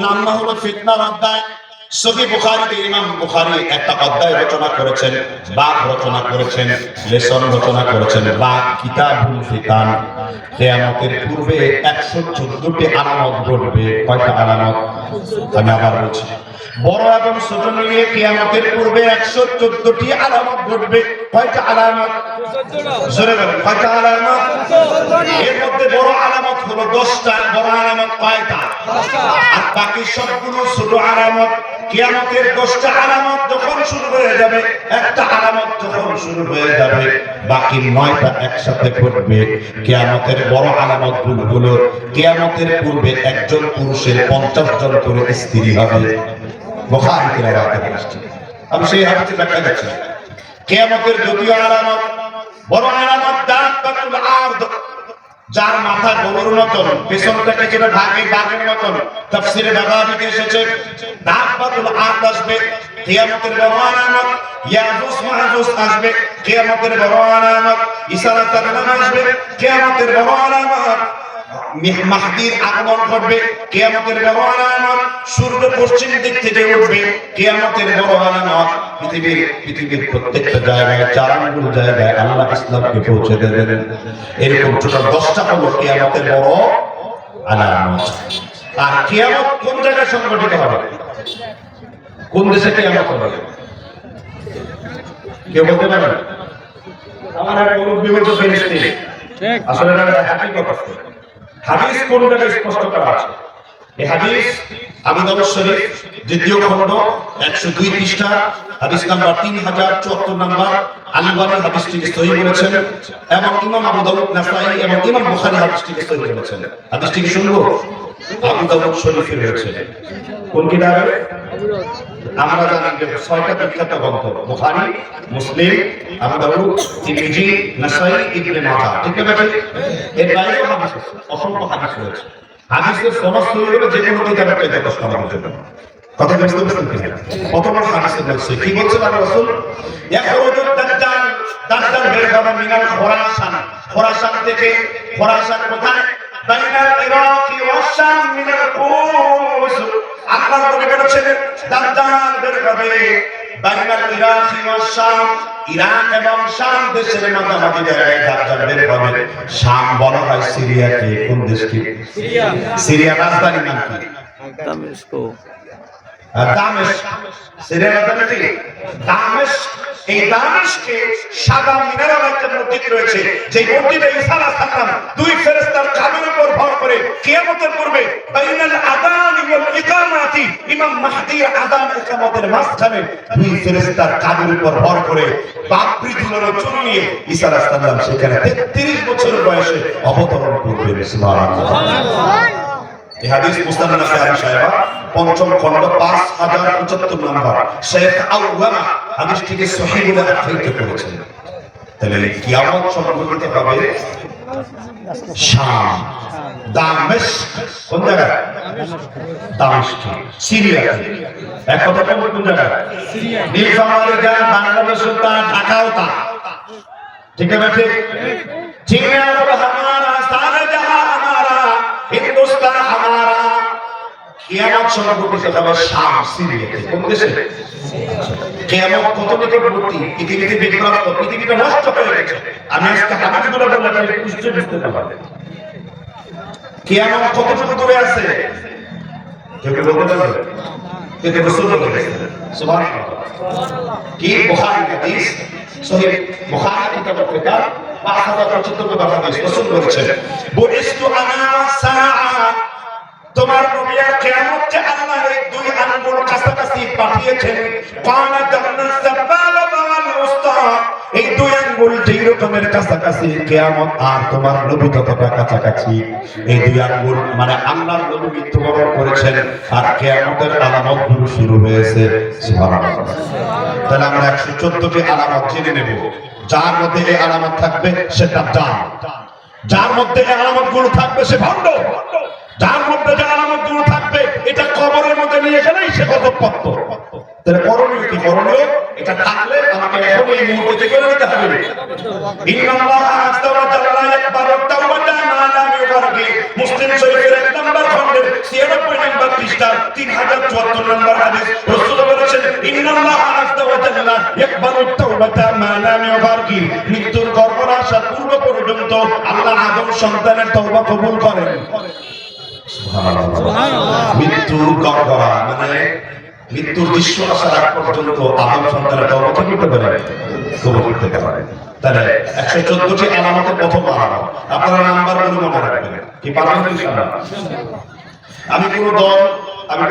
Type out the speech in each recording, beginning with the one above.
নাম হলো ফিতনার অধ্যায়। সহিহ বুখারীতে ইমাম বুখারী একটা অধ্যায় রচনা করেছেন, বাব রচনা করেছেন, লেসন রচনা করেছেন, বা কিতাবুল ফিতান। কিয়ামতের পূর্বে 114টি আলামত ঘটবে। কয়টা আলামত? আমি আবার বলছি, বড় এবং ছোট মিলিয়ে কিয়ামতের পূর্বে 114টি আলামত ঘটবে। কয়টা আলামত? জোরে বলেন, কয়টা আলামত? এর মধ্যে বড় আলামত হলো 10টা। বড় আলামত কয়টা? 10টা। আর বাকি সবগুলো ছোট আলামত। কিয়ামতের 10টা আলামত যখন শুরু হয়ে যাবে, একটা আলামত যখন শুরু হয়ে যাবে, বাকি 9টা একসাথে ঘটবে। কিয়ামতের বড় আলামত হলো কিয়ামতের পূর্বে একজন পুরুষের 50 জন করে স্ত্রী হবে। বুখারীতে রাওয়ায়াত আছে। আমি সেই হাদিসে ব্যাখ্যা করছি। কিয়ামতের দ্বিতীয় আলামত, বড় আলামত দাব্বাতুল আরদ, যার মাথা গরুর মতন, পেছন থেকে যেটা ঢাকে বাঘের মতন। তাফসীরে বাগাবীতে এসেছে দাব্বাতুল আরদ আসবে। কিয়ামতের বড় আলামত ইয়াজুজ মাহুজ আসবে। কিয়ামতের বড় আলামত ঈসা আলাইহিস সালাম আসবে। কিয়ামতের বড় আলামত মাহদীর আগমন ঘটবে। কিয়ামতের বড় আলামত সূর্য পশ্চিম দিক থেকে উঠবে। কিয়ামতের বড় আলামত পৃথিবীর প্রত্যেকটা জায়গায়, 4 আঙ্গুল জায়গায় আল্লাহ ইসলামকে পৌঁছে দেবেন। এরকম টোটাল 10টা হলো কিয়ামতের বড় আলামত। আর কিয়ামত কোন জায়গায় সংঘটিত হবে? কোন দেশে কিয়ামত হবে? কেউ বলতে পারেন? আমার এক মুরব্বি বলতে ফিলিস্তিন। আসলে এটা হাকিকত আছে। হাদিস কোন জায়গায় স্পষ্ট করা আছে? এই হাদিস আবু দাউদ শরীফ দ্বিতীয় খণ্ড 102 পৃষ্ঠা, হাদিস নাম্বার 3074 নাম্বার। আলবানী হাদিসটিকে সহিহ বলেছেন এবং ইমাম আবু দাউদ, নাসাঈ এবং ইমাম বুখারী হাদিসটিকে সহিহ বলেছেন। হাদিসটিকে শুনবো? আবু দাউদ শরীফে রয়েছে। কোন কিতাবে? আমরা জানি যে 6টা বিখ্যাত গ্রন্থ, বুখারী, মুসলিম, আবু দাউদ, তিরমিজি, নাসাঈ, ইবনে মাজাহ। ঠিক আছে? এর বাইরেও হাদিস আছে, অসংখ্য হাদিস রয়েছে। হাদিসের সমস্ত হলো যে কোনো কিতাবের চাইতে যথেষ্ট আমাদের জন্য। কথা বুঝতে পারছেন কিনা? কত বড় হাদিসে বলছে, কি বলছে আল্লাহ রাসূল? ইয়াখরুজুদ দাজ্জাল, দাজ্জাল বের হবে মিনাল খোরাসান, খোরাসান থেকে। খোরাসান কোথায়? বাইনাল ইরাক ওয়া শাম মিনাল কুস। আল্লাহ নবী বলেছেন দাজ্জাল বের হবে বাইনাল ইরাক ওয়া শাম, ইরাক এবং শাম দেশের মাঝামাঝি জায়গায় দাজ্জাল বের হবে। শাম বলা হয় সিরিয়াকে। কোন দেশকে? সিরিয়া। সিরিয়া রাজধানীর নাম কি? দামেস্ক। দামেস্ক সিরিয়ার রাজধানী কি? দামেস্ক। এই দামেস্কে সাদা মিনারের একটা মসজিদ রয়েছে, যে মসজিদে ঈসা আলাইহিস সালাম 2 ফেরেশতার কাঁধের উপর ভর করে কিয়ামতের পূর্বে বাইনাল আযান ওয়াল ইকামাতি, ইমাম মাহদীর আযান ইকামতের মাঝখানে 2 ফেরেশতার কাঁধের উপর ভর করে পাপড়ি ঝুলানো চুল নিয়ে ঈসা আলাইহিস সালাম সেখানে 33 বছর বয়সে অবতরণ করবে। সুবহানাল্লাহ। এই হাদিস মুসনাদ নাসাঈ সাহেবা 5ম খণ্ড 5075 নম্বর। শেখ আউয়ামা হাদিসটিকে সহিহ বলে আখ্যায়িত করেছেন। তাহলে কিয়ামত সংঘটিত হবে শাম, দামেস্ক। কোন জায়গা? দামেস্ক, সিরিয়া। এক কথা বলবো কোন জায়গা? সিরিয়া। নীলফামারী যা, বাংলাদেশের তা, ঢাকাও তা। ঠিক আছে? চীন আরব হামারা, সারা জাহান হামারা, হিন্দুস্তান হামারা। কিয়ামত সংঘটিত হবে শাম, সিরিয়াতে। কোন দেশে? কিয়ামত কত নিকটবর্তী? পৃথিবীতে বিভ্রান্ত, পৃথিবীটা নষ্ট হয়ে গেছে। আমি আজকে হাদিসগুলো বললাম বুঝতে পারবেন কিয়ামত কতটুকু দূরে আছে। কেউ কেউ বলতে পারবে? কিন্তু রাসূল বলেছেন সুবহানাল্লাহ। কি বুখারী হাদিস, সহিহ বুখারী কিতাবুল ফিতান 5075 নম্বর হাদিস। রাসূল বলেছেন বুইস্তু আনা সাআ, তোমার নবী আর কিয়ামতকে আল্লাহ এই 2 আঙ্গুল কাছাকাছি পাঠিয়েছেন। কানা জান্নাত সাবালা ওয়াল উস্তা, এই 2 আঙ্গুল যেই রকমের কাছাকাছি, কিয়ামত আর তোমার নবী ততটা কাছাকাছি। এই 2 আঙ্গুল মানে আল্লাহর নবী মৃত্যুবরণ করেছেন আর কিয়ামতের আলামতগুলো শুরু হয়েছে। সুবহানাল্লাহ। তাহলে আমরা 114টি আলামত জেনে নেব। যার মধ্যে এই আলামত থাকবে সে দাজ্জাল, যার মধ্যে এই আলামতগুলো থাকবে সে ভণ্ড, যার মধ্যে যে আলামতগুলো থাকবে এটা কবরের মধ্যে নিয়ে গেলেই সে গজবপ্রাপ্ত। তাহলে করণীয় কি? করণীয় এটা থাকলে আমাকে এখন এই মুহূর্তে করে নিতে হবে। ইন্নাল্লাহ আযজা ওয়া জাল্লা ইয়াকবালু তাওবাতা মা লাম ইউগারগি, মুসলিম শরীফের 1 নম্বর খণ্ডের 96 নম্বর পৃষ্ঠা 3074 নম্বর হাদিস রাসূল বলেছেন ইন্নাল্লাহ আযজা ওয়া জাল্লা ইয়াকবালু তাওবাতা মা লাম ইউগারগির। মৃত্যুর গর্ভে আসার পূর্ব পর্যন্ত আল্লাহ আদম সন্তানের তওবা কবুল করেন। সুবহানাল্লাহ। মৃত্যুর গর্ভে মানে মৃত্যুর দৃশ্য আসার আগ পর্যন্ত আদম সন্তানের তওবা করতে পারে, কবুল করতে পারে। তাহলে 114টি আলামতের প্রথম আলামত আপনারা নাম্বারগুলো মনে রাখবেন। কি পারবেন ইনশাআল্লাহ? আমি কোনো দল, আমি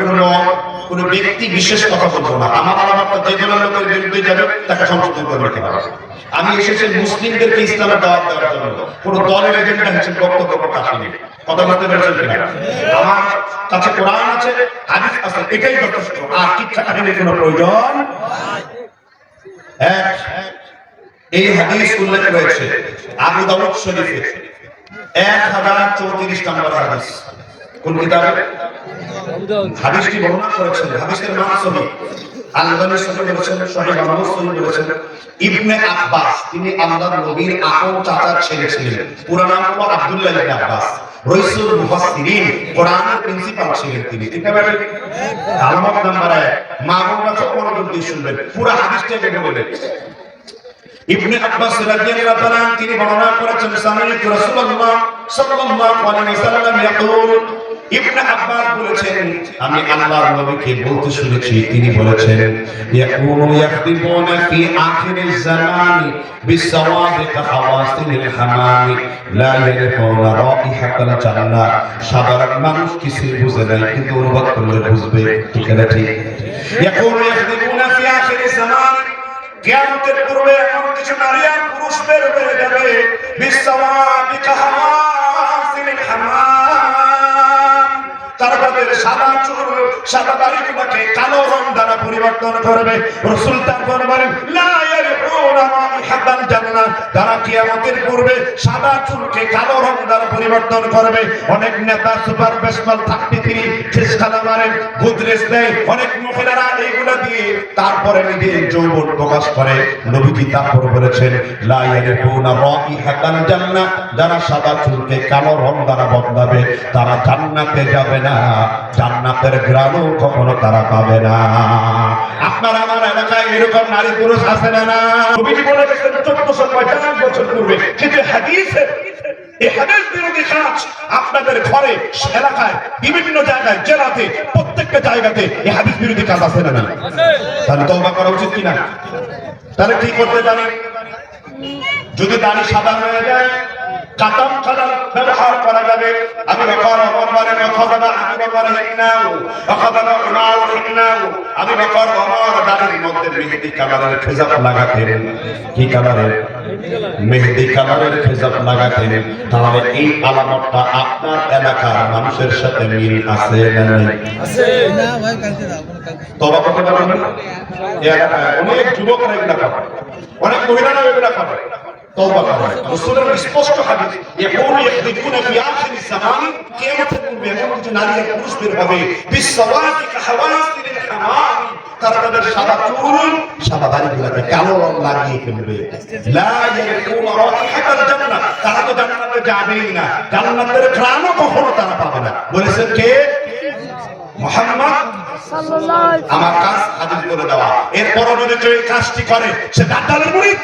কোনো ব্যক্তি বিশেষ কথা বলবো না। আমার আলামতটা যে দলের লোকের বিরুদ্ধে যাবে তাকে সংশোধন করে নিতে হবে। আমি এসেছি মুসলিমদেরকে ইসলামের দাওয়াত দেওয়ার জন্য, কোনো দলের এজেন্ডা হিসেবে বক্তব্য প্রকাশ করিনি। কথা বলতে পেরেছেন কিনা? আমার কাছে কোরআন আছে, হাদিস আছে, এটাই যথেষ্ট। আর কিচ্ছা কাহিনীর কোনো প্রয়োজন এক। এই হাদিস উল্লেখ রয়েছে আবু দাউদ শরীফে 1034 নম্বর হাদিস। কোন কিতাবে? হাদিসটি বর্ণনা করেছেন, হাদিসের নাম সহিহ। আল-আলবানী সহিহ বলেছেন, সহিহ আহমদ সহিহ বলেছেন। ইবনে আব্বাস, তিনি আল্লাহর নবীর আপন চাচার ছেলে ছিলেন। পুরো নাম হলো আব্দুল্লাহ ইবনে আব্বাস। রাইসুল মুফাসসিরিন, কোরআনের প্রিন্সিপাল ছিলেন তিনি। ঠিক আছে? আলামত নাম্বার 1, মা-বোনরা খুব মনোযোগ দিয়ে শুনবেন, পুরো হাদিসটা কেটে বলবেন। ইবনে আব্বাস রাদিয়াল্লাহু তাআলা তিনি বর্ণনা করেছেন, সামি'তু রাসূলুল্লাহ সাল্লাল্লাহু আলাইহি ওয়াসাল্লাম ইয়াকুল। ইবনে আব্বাস বলেছেন, আমি আল্লাহর নবীকে বলতে শুনেছি, তিনি বলেছেন, ইয়াকুনু ইয়াখদিবুনা ফি আখিরিজ জামানি বিসসাওয়াদিকা হাওয়াসিল হামামি লা ইয়ারিফুনা রাইহাতাল জান্নাহ। সাধারণ মানুষ কিছুই বুঝে না, কিন্তু অনুবাদ করলে বুঝবে। ঠিক আছে? ঠিক। ইয়াকুনু ইয়াখদিবুনা ফি আখিরিজ জামানি, কিয়ামতের পূর্বে এমন কিছু নারী আর পুরুষ বের হয়ে যাবে, বিসসাওয়াদিকা হাওয়াসিল হামাম, তারা তাদের সাদা চুল, সাদা দাড়িগুলোকে কালো রং দ্বারা পরিবর্তন করবে। রাসূল তারপর বলেন, লা ইয়ারিফুনা রাইহাতাল জান্নাহ, তারা কিয়ামতের পূর্বে সাদা চুলকে কালো রং দ্বারা পরিবর্তন করবে। অনেক নেতা সুপার বেশমাল থাকতে তিনি চেষ্টা মারেন, গুদরেজ দেয়, অনেক মহিলারা এইগুলা দিয়ে তারপরে নিজের যৌবন প্রকাশ করে। নবীজি তারপর বলেছেন, লা ইয়ারিফুনা রাইহাতাল জান্নাহ, যারা সাদা চুলকে কালো রং দ্বারা বদলাবে তারা জান্নাতে যাবে না, জান্নাতের ঘ্রাণও কখনো তারা পাবে না। আপনার আমার এলাকায় এরকম নারী পুরুষ আছে না? না, নবীজি বলে গেছেন 1450 বছর পূর্বে। কিন্তু হাদিসে এই হাদিস বিরোধী কাজ আপনাদের ঘরে, এলাকায়, বিভিন্ন জায়গায়, জেলাতে, প্রত্যেকটা জায়গাতে এই হাদিস বিরোধী কাজ আছে না? না। তাহলে তওবা করা উচিত কিনা? তাহলে কি করতে পারি? যদি দাড়ি সাদা হয়ে যায়, কাতাম কালার ব্যবহার করা যাবে। আমি বকর ওমর বলেন, অখাদানা আমি বকর হিন্নাও, অখাদানা উমার হিন্নাও। আমি বকর ওমর দাড়ির মধ্যে মেহেদি কালারের খেজাব লাগাতেন। কি কালারের? মেহেদি কালারের খেজাব লাগাতেন। তাহলে এই আলামতটা আপনার এলাকার মানুষের সাথে মিল আছে না নাই? আছে না ভাই, কালকে দাও। তওবা করতে পারবেন না? এই এলাকায় অনেক যুবকরা এগুলা করে, অনেক মহিলারা এগুলা করে। তওবা করেন। রাসূলের স্পষ্ট হাদিস, ইয়াকুনু ইয়াখদিবুনা ফি আখিরিজ জামান, কিয়ামতের পূর্বে এমন কিছু নারী আর পুরুষ বের হবে, বিসসাওয়াদিকা হাওয়াসিল হামাম, তারা তাদের সাদা চুল, সাদা দাড়িগুলোকে কালো রং লাগিয়ে ফেলবে। লা ইয়ারিফুনা রাইহাতাল জান্নাহ, তারা তো জান্নাতে যাবেই না, জান্নাতের ঘ্রাণও কখনো তারা পাবে না। বলেছেন কে? মুহাম্মদ সাল্লাল্লাহু আলাইহি ওয়াসাল্লাম। আমার কাজ হাদিস করে দেওয়া। এরপর যদি কেউ এই কাজটি করে সে দাজ্জালের মুরিদ,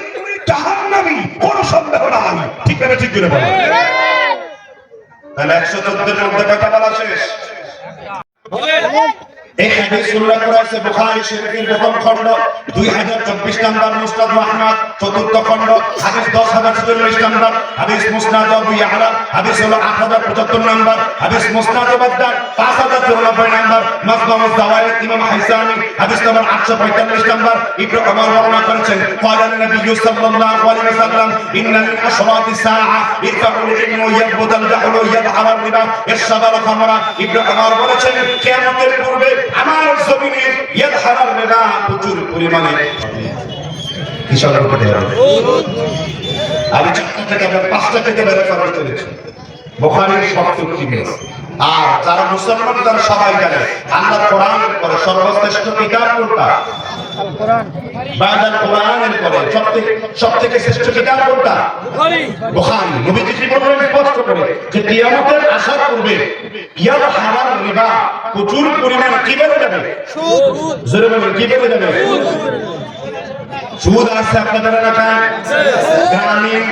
জাহান্নামী, কোনো সন্দেহ নাই। ঠিক আছে? ঠিক করে বলেন। তাহলে 114 এর মধ্যে কথা বলা শেষ। এই হাদিস উল্লেখ করা আছে বুখারী শরীফের প্রথম খণ্ড 2024 নম্বর, মুসনাদ আহমদ চতুর্থ খণ্ড হাদিস 10044 নম্বর, হাদিস মুসনাদ আবু ইয়াহলা হাদিস হলো 8075 নম্বর, হাদিস মুসনাদ বাদ্দার 5094 নম্বর, মাজমুউজ যাওয়ায়েদ ইমাম হাইসামি হাদিস নম্বর 845 নম্বর। ইবনে ওমর বর্ণনা করেছেন, ক্বালা নবী সাল্লাল্লাহু আলাইহি ওয়াসাল্লাম, ইন্না মিন আশরাতিস সাআ ইরফাউল ইলমু ইয়াবুদাল জাহলু ইয়াদহারার রিবা ইয়াশরাবুল খামরা। ইবনে ওমর বলেছেন, কিয়ামতের পূর্বে আমার জমিনে ইয়াদহারার রিবা প্রচুর পরিমাণে হিসাব করতে হবে। আমি 4টা থেকে 5টা থেকে বের করার চলেছি। বুখারীর 70টি। আর যারা মুসলমান তারা সবাই জানে আল্লাহর কোরআনের পরে সর্বশ্রেষ্ঠ কিতাব কোনটা? বাদাল কোরআনের পরে সবথেকে শ্রেষ্ঠ কিতাব কোনটা? বুখারী। নবীজি কি বললেন স্পষ্ট করে যে কিয়ামতের আসার পূর্বে ইয়ার হারাম রিবা প্রচুর পরিমাণ কি বেড়ে যাবে? সুদ। জোরে বলুন কি বেড়ে যাবে? সুদ আছে আপনাদের এলাকায়? গ্রামীণ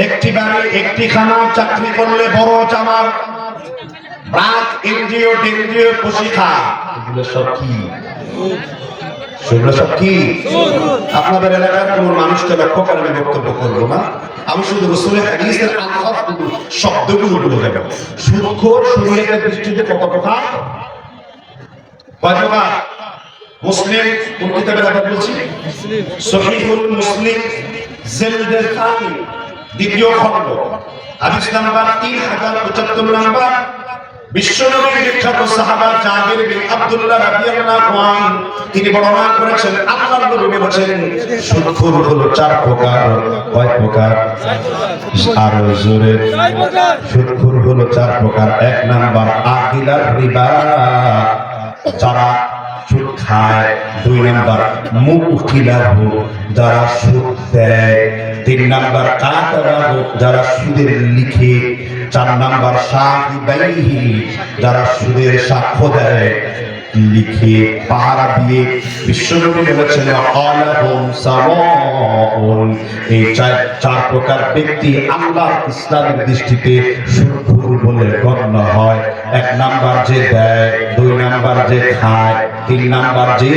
একটি বাড়ি একটি খানা, চাকরি করলে বড় চামার, ব্রাক এনজিও টেনজিও প্রশিক্ষা, এগুলো সব কি? সেগুলো সব কি? আপনাদের এলাকার কোন মানুষকে লক্ষ্য করে আমি বক্তব্য করবো না, আমি শুধু রাসূলের হাদিসের আলফাজগুলো শব্দগুলো বলে যাব। সুদখোর শরীয়তের দৃষ্টিতে কত প্রকার? কয় প্রকার? মুসলিম কোন কিতাবের কথা বলছি? সহিহুল মুসলিম জিলদুল থানি দ্বিতীয় খণ্ড হাদিস নাম্বার 3075 নাম্বার। বিশ্বনবীর বিখ্যাত সাহাবা জাবির বিন আব্দুল্লাহ রাদিয়াল্লাহু আনহু তিনি বর্ণনা করেছেন, আল্লাহর নবী বলেছেন সুদখোর হলো 4 প্রকার। কয় প্রকার? আরো জোরে। সুদখোর হলো 4 প্রকার। 1 নাম্বার আকিলার রিবা, যারা সুদ খায়। 2 নাম্বার মুকিলাহু, যারা সুদ দেয়। 3 নাম্বার কাতাবাহু, যারা সুদের লিখে। 4 নাম্বার শাহিদাইহি, যারা সুদের সাক্ষ্য দেয়, লিখে, পাহারা দিয়ে। বিশ্বনবী বলেছেন আলাহুম সাওয়াউন, এই 4 প্রকার ব্যক্তি আল্লাহর ইসলামের দৃষ্টিতে সুদখোর বলে গণ্য হয়। 1 নাম্বার যে দেয়, 2 নাম্বার যে খায়, 3 নাম্বার যে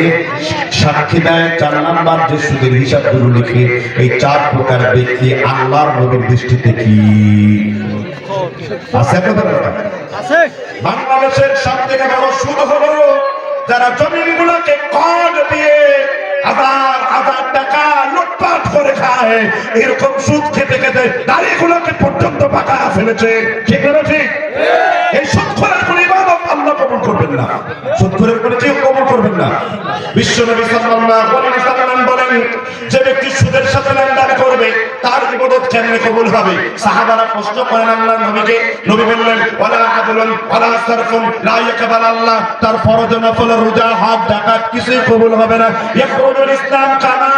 সাক্ষী দেয়, 4 নাম্বার যে সুদের হিসাবগুলো লিখে। এই 4 প্রকার ব্যক্তি আল্লাহর নবীর দৃষ্টিতে কি আছে? আছে। বাংলাদেশের সবথেকে বড় সুদ হলো যারা জমিনগুলোকে কর দিয়ে হাজার হাজার টাকা লুটপাট করে খায়। এরকম সুদ খেতে খেতে দাড়িগুলোকে পর্যন্ত পাকা ফেলেছে। ঠিক না ঠিক? এই সুদখোরের কোন ইবাদত আল্লাহ কবুল করবেন না, সুদখোরের কোন কেউ কবুল করবেন না। বিশ্বনবী সাল্লাল্লাহু আলাইহি ওয়াসাল্লাম বলেন, যে ব্যক্তি সুদের সাথে লেনদেন করবে তার ইবাদত কেমনে কবুল হবে? সাহাবারা প্রশ্ন করেন আল্লাহর নবীকে। নবী বললেন ওয়ালা আদলুন ওয়ালা সারফুন লা ইয়াকবাল আল্লাহ, তার ফরজ নফল রোজা হজ যাকাত কিছুই কবুল হবে না। ইয়াখরুজুল ইসলাম কামা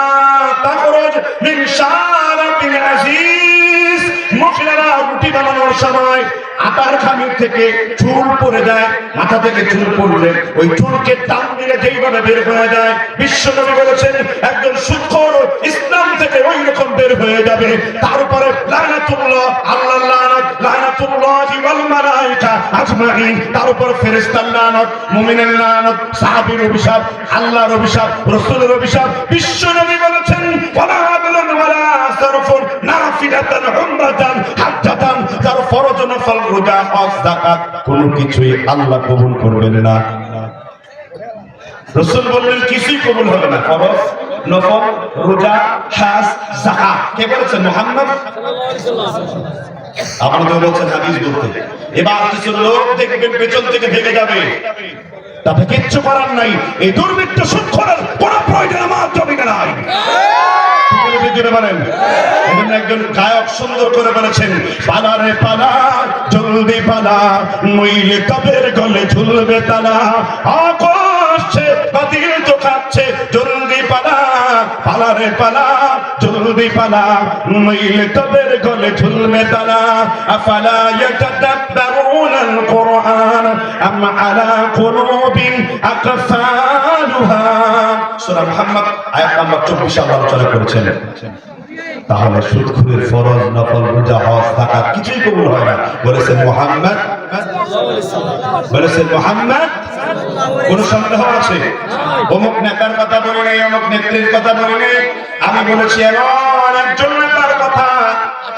তাখরুজ মিন শারাতিল আজিজ, মহিলারা রুটি বানানোর সময় আটার খামির থেকে চুল পড়ে যায়, মাথা থেকে চুল পড়লে ওই চুলকে টান দিলে যেইভাবে বের হয়ে যায়, বিশ্বনবী বলেছেন একজন সুদখোর ইসলাম থেকে ওই রকম বের হয়ে যাবে। তারপরে লানাতুল্লাহ, আল্লাহর লানত, লানাতুল্লাহি ওয়াল মালায়েকা আজমাইন, তার উপর ফেরেশতার লানত, মুমিনের লানত, সাহাবীর অভিশাপ, আল্লাহর অভিশাপ, রাসূলের অভিশাপ। বিশ্বনবী বলেছেন ওয়ালা আদলুন ওয়ালা সারফুন নাফিলাতান উমরাতান হাজ্জাতান, যার ফরজ নফল রোজা হজ যাকাত কোনো কিছুই আল্লাহ কবুল করবেন না। রাসূল বললেন কিছুই কবুল হবে না, ফরজ নফল রোজা হজ যাকাত। কে বলেছেন? মুহাম্মদ সাল্লাল্লাহু আলাইহি ওয়াসাল্লাম। আপনারা বলছেন হাদিস বলতে। এবার কিছু লোক দেখবেন পেছন থেকে ভেগে যাবে, তাতে কিচ্ছু করার নাই। এই দুর্বৃত্ত সুদখোরের কোন প্রয়োজন আমার জমিনে নাই। একজন গায়ক সুন্দর করে বলেছেন, পালা রে পালা জলদি পালা, নইলে কবের গলে ঝুলবে তালা। আকাশে বাতিল তো খাচ্ছে, জলদি পালা, পালা রে পালা জলদি পালা, নইলে কবের গলে ঝুলবে তালা। আফালা ইয়াতাদাব্বারুনাল কুরআন আম আলা কুলুবিন আকফালুহা। সূরা মুহাম্মদ আয়াত নাম্বার 24 আল্লাহ আলোচনা করেছেন। তাহলে সুদখোরের ফরজ নফল রোজা হজ যাকাত কিছুই কবুল হয় না। বলেছেন মুহাম্মদ সাল্লাল্লাহু আলাইহি ওয়াসাল্লাম, বলেছেন মুহাম্মদ। কোন সন্দেহ আছে? অমুক নেতার কথা বলে নাই, অমুক নেত্রীর কথা বলে নাই। আমি বলেছি এমন একজন নেতার কথা।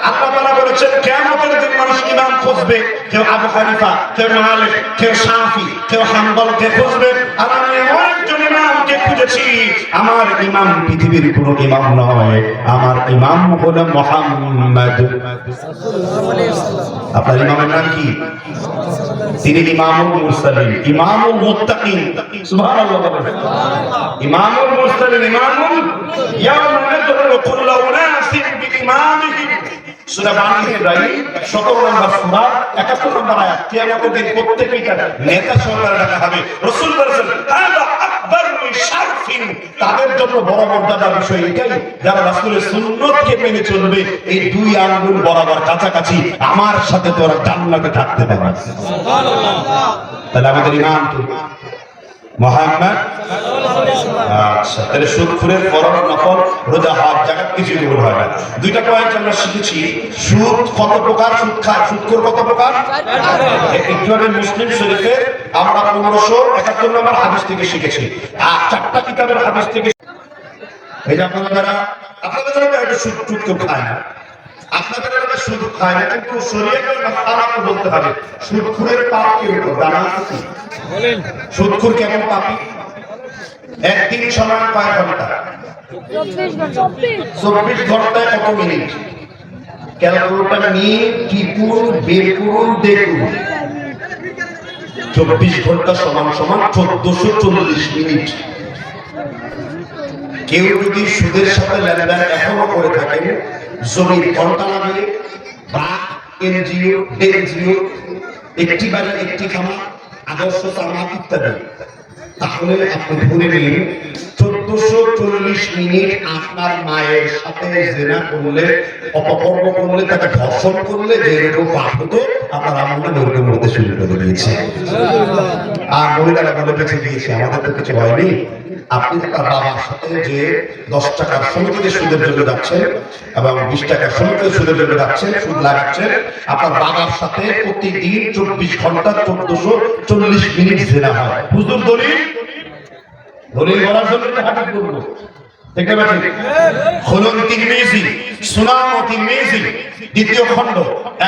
আল্লাহ তাআলা বলেছেন কিয়ামতের দিন মানুষ ইমাম খুঁজবে, কেউ আবু হানিফা, কেউ মালিক, কেউ শাফি, কেউ হাম্বল কে খুঁজবে। আর আমি এমন একজন ইমামকে খুঁজেছি, আমার ইমাম পৃথিবীর কোনো ইমাম নয়, আমার ইমাম হলো মুহাম্মদ সাল্লাল্লাহু আলাইহি ওয়াসাল্লাম। আপনার ইমামের নাম কি? তিনি ইমামুল মুরসালিন, ইমামুল মুত্তাকিন। সুবহানাল্লাহ বলেন। ইমামুল মুরসালিন, ইমামুল ইয়াউমা নাদরু কুল্লু উনাসিন বিইমামিহিম। সূরা বানী ইসরাঈল 17 নম্বর সূরা 71 নম্বর আয়াত। কিয়ামতের দিন প্রত্যেকটা নেতা সরকার ডাকা হবে। রাসূল বলেছেন হাযা তাদের জন্য বড় মর্যাদার বিষয় এটাই, যারা রাসূলের সুন্নতকে মেনে চলবে, এই দুই আঙ্গুল বরাবর কাছাকাছি আমার সাথে তোরা জান্নাতে থাকতে পারবে। সুবহানাল্লাহ। তাহলে আমাদের ইমাম কি? মুহাম্মদ। আচ্ছা, তাহলে সুদখোরের ফরজ নফল রোজা হজ যাকাত কিছু কবুল হয় না। দুইটা পয়েন্ট আমরা শিখেছি। সুদ কত প্রকার, সুদ খায়, সুদখোর কত প্রকার? একটু আগে মুসলিম শরীফের আমরা 1571 নম্বর হাদিস থেকে শিখেছি, আর 4টা কিতাবের হাদিস থেকে। এই যে আপনারা যারা একটা সুদ কেউ খায় না, আপনাদের একটা সুদ খায় না, কিন্তু শরীয়তের মাসআলা বলতে হবে সুদখোরের পাপ কি হলো জানা আছে? বলেন সুদখোর কেমন পাপী? একদিন সমান কয় ঘন্টা? 24 ঘন্টায় কত মিনিট? ক্যালকুলেটর নিয়ে টিপুন বের করুন দেখুন। 24 ঘন্টা সমান সমান 1440 মিনিট। কেউ যদি সুদের সাথে লেনদেন এখনো করে থাকেন, জমির ঘন্টা লাগে বা এনজিও এনজিও, একটি বাড়ি একটি খামার, আদর্শ চালাক ইত্যাদি, তাহলে আপনি ধরে নিন 1440 মিনিট আপনার মায়ের সাথে জিনা করলে, অপকর্ম করলে, তাকে ধর্ষণ করলে যেরকম পাপ হতো, আপনার আমলটা নরকের মধ্যে শুরু করে দিয়েছে। আর মহিলারা বলে বেঁচে দিয়েছে, আমাদের তো কিছু হয়নি। আপনি তার বাবার সাথে যে 10 টাকার সমিতিতে সুদের জন্য যাচ্ছেন এবং 20 টাকার সমিতিতে সুদের জন্য যাচ্ছেন, সুদ লাগাচ্ছেন, আপনার বাবার সাথে প্রতিদিন 24 ঘন্টা 1440 মিনিট জিনা হয়। হুজুর দলিল বলার জন্য হাদিস বলবো, দেখতে পাচ্ছেন? খুলুন তিরমিজি, সুনান ও তিরমিজি দ্বিতীয় খণ্ড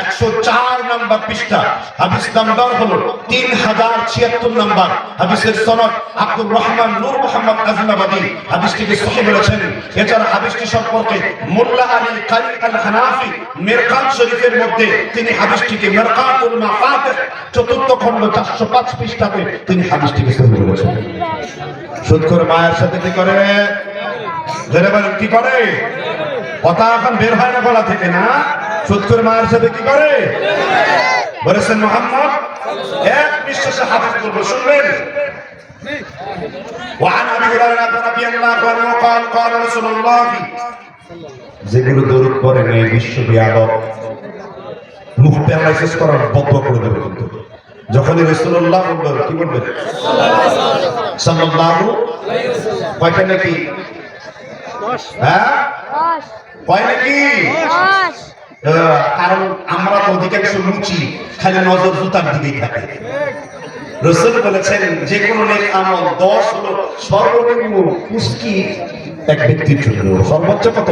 104 নম্বর পৃষ্ঠা, হাদিস নাম্বার হলো 3076 নম্বর। হাদিসের সনদ আব্দুর রহমান নূর মুহাম্মদ আজমাবাদী হাদিসটিকে সহিহ বলেছেন। এছাড়া হাদিসটি সম্পর্কে মোল্লা আলী কারি আল হানাফি মিরকাত শরীফের মধ্যে তিনি হাদিসটিকে মিরকাতুল মাফাতিহ 4th খণ্ড 405 পৃষ্ঠাতে তিনি হাদিসটিকে সহিহ বলেছেন। সুদখোর মায়ের সাথে কি করে? কি করে? কথা এখন বের হয় না গলা থেকে, না? সুদখোর মায়ের সাথে কি করে বলেছেন মুহাম্মদ? এক বিশ্বাসে হাদিস বলবো, শুনবেন। وعن ابي هريره رضي الله عنه قال قال رسول الله, যেগুলো দরুদ পড়ে এই বিশ্ব বিয়াদব মুখ প্যারালাইসিস করার বদ্ধ করে দেবে। কিন্তু যখনই রাসূলুল্লাহ বলবেন, কি বলবেন? সাল্লাল্লাহু আলাইহি ওয়াসাল্লাম। কয়টা নাকি? 10। হ্যাঁ 10। কয় নাকি? 10। কারণ আমরা তো অধিকাংশ মুচি, খালি নজর জুতার দিকেই থাকে। রাসূল বলেছেন যে কোনো নেক আমল 10 হলো সর্বনিম্ন মুস্কি এক ব্যক্তির জন্য। সর্বোচ্চ কত?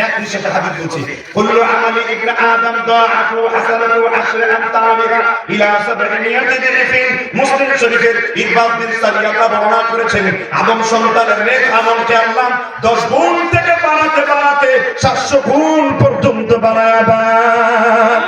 এক হিসেবে হাদিস বলছি, কুল্লু আমালি ইবনে আদম দাআফু হাসানাতু আশরা আমতালিহা ইলা 700 দিরফিন। মুসলিম শরীফের ইরবাদ বিন সারিয়া বর্ণনা করেছেন, আদম সন্তানের নেক আমলকে আল্লাহ 10 গুণ থেকে বাড়াতে বাড়াতে 700 গুণ পর্যন্ত বাড়ায় দেন।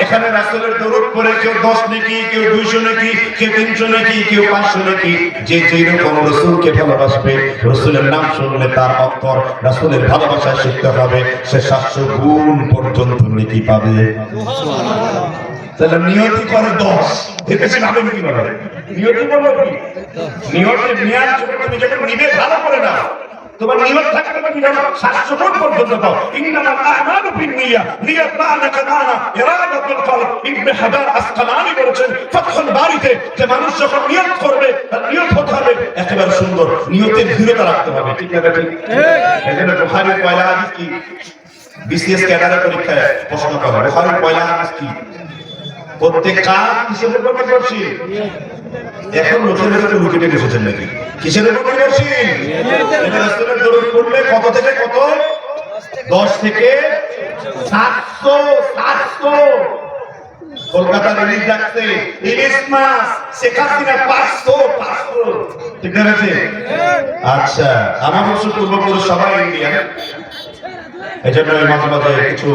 এখানে রাসূলের দরুদ পড়ে কেউ 10 নেকি, কেউ 200 নেকি, কেউ 300 নেকি, কেউ 500 নেকি। যে যেরকম রাসূলকে ভালোবাসবে, রাসূলের নাম শুনলে তার অন্তর রাসূলের ভালোবাসায় শিখতে হবে, সে 700 গুণ পর্যন্ত নেকি পাবে। সুবহানাল্লাহ। তাহলে নিয়তি করে 10, দেখেছেন আবেন কি বলে? নিয়তি বলো কি? নিয়তে নিয়াত তুমি যখন নিবে ভালো করে না, তোমার নিয়ত থাকলে তুমি জানো 700 গুণ পর্যন্ত পাও। ইন্নামাল আ'মালু বিন্নিয়াত, নিয়ত মা'না কামানা ইরাদাতুল কলব। ইবনে হাজার আসকালানি বলেছেন ফাতহুল বারীতে, যে মানুষ যখন নিয়ত করবে, তার নিয়ত হতে হবে একেবারে সুন্দর, নিয়তের দৃঢ়তা রাখতে হবে। ঠিক না? ঠিক। এজন্য বুখারীর পয়লা হাদিস কি? বিসিএস ক্যাডারের পরীক্ষায় প্রশ্ন করে বুখারীর পয়লা হাদিস কি? প্রত্যেক কাজ কিসের উপর করছি? এখন লোকের উপর উইকেটে বসেছেন নাকি? কিসের উপর করছি? রাসূলের দরুদ পড়লে কত থেকে কত? 10 থেকে 700। কলকাতা রিলিজ যাচ্ছে ইলিশ মাছ, শেখ হাসিনা 500। ঠিক আছে? আচ্ছা, আমার অবশ্য পূর্বপুরুষ সবাই ইন্ডিয়ান, এই জন্য মাঝে মাঝে কিছু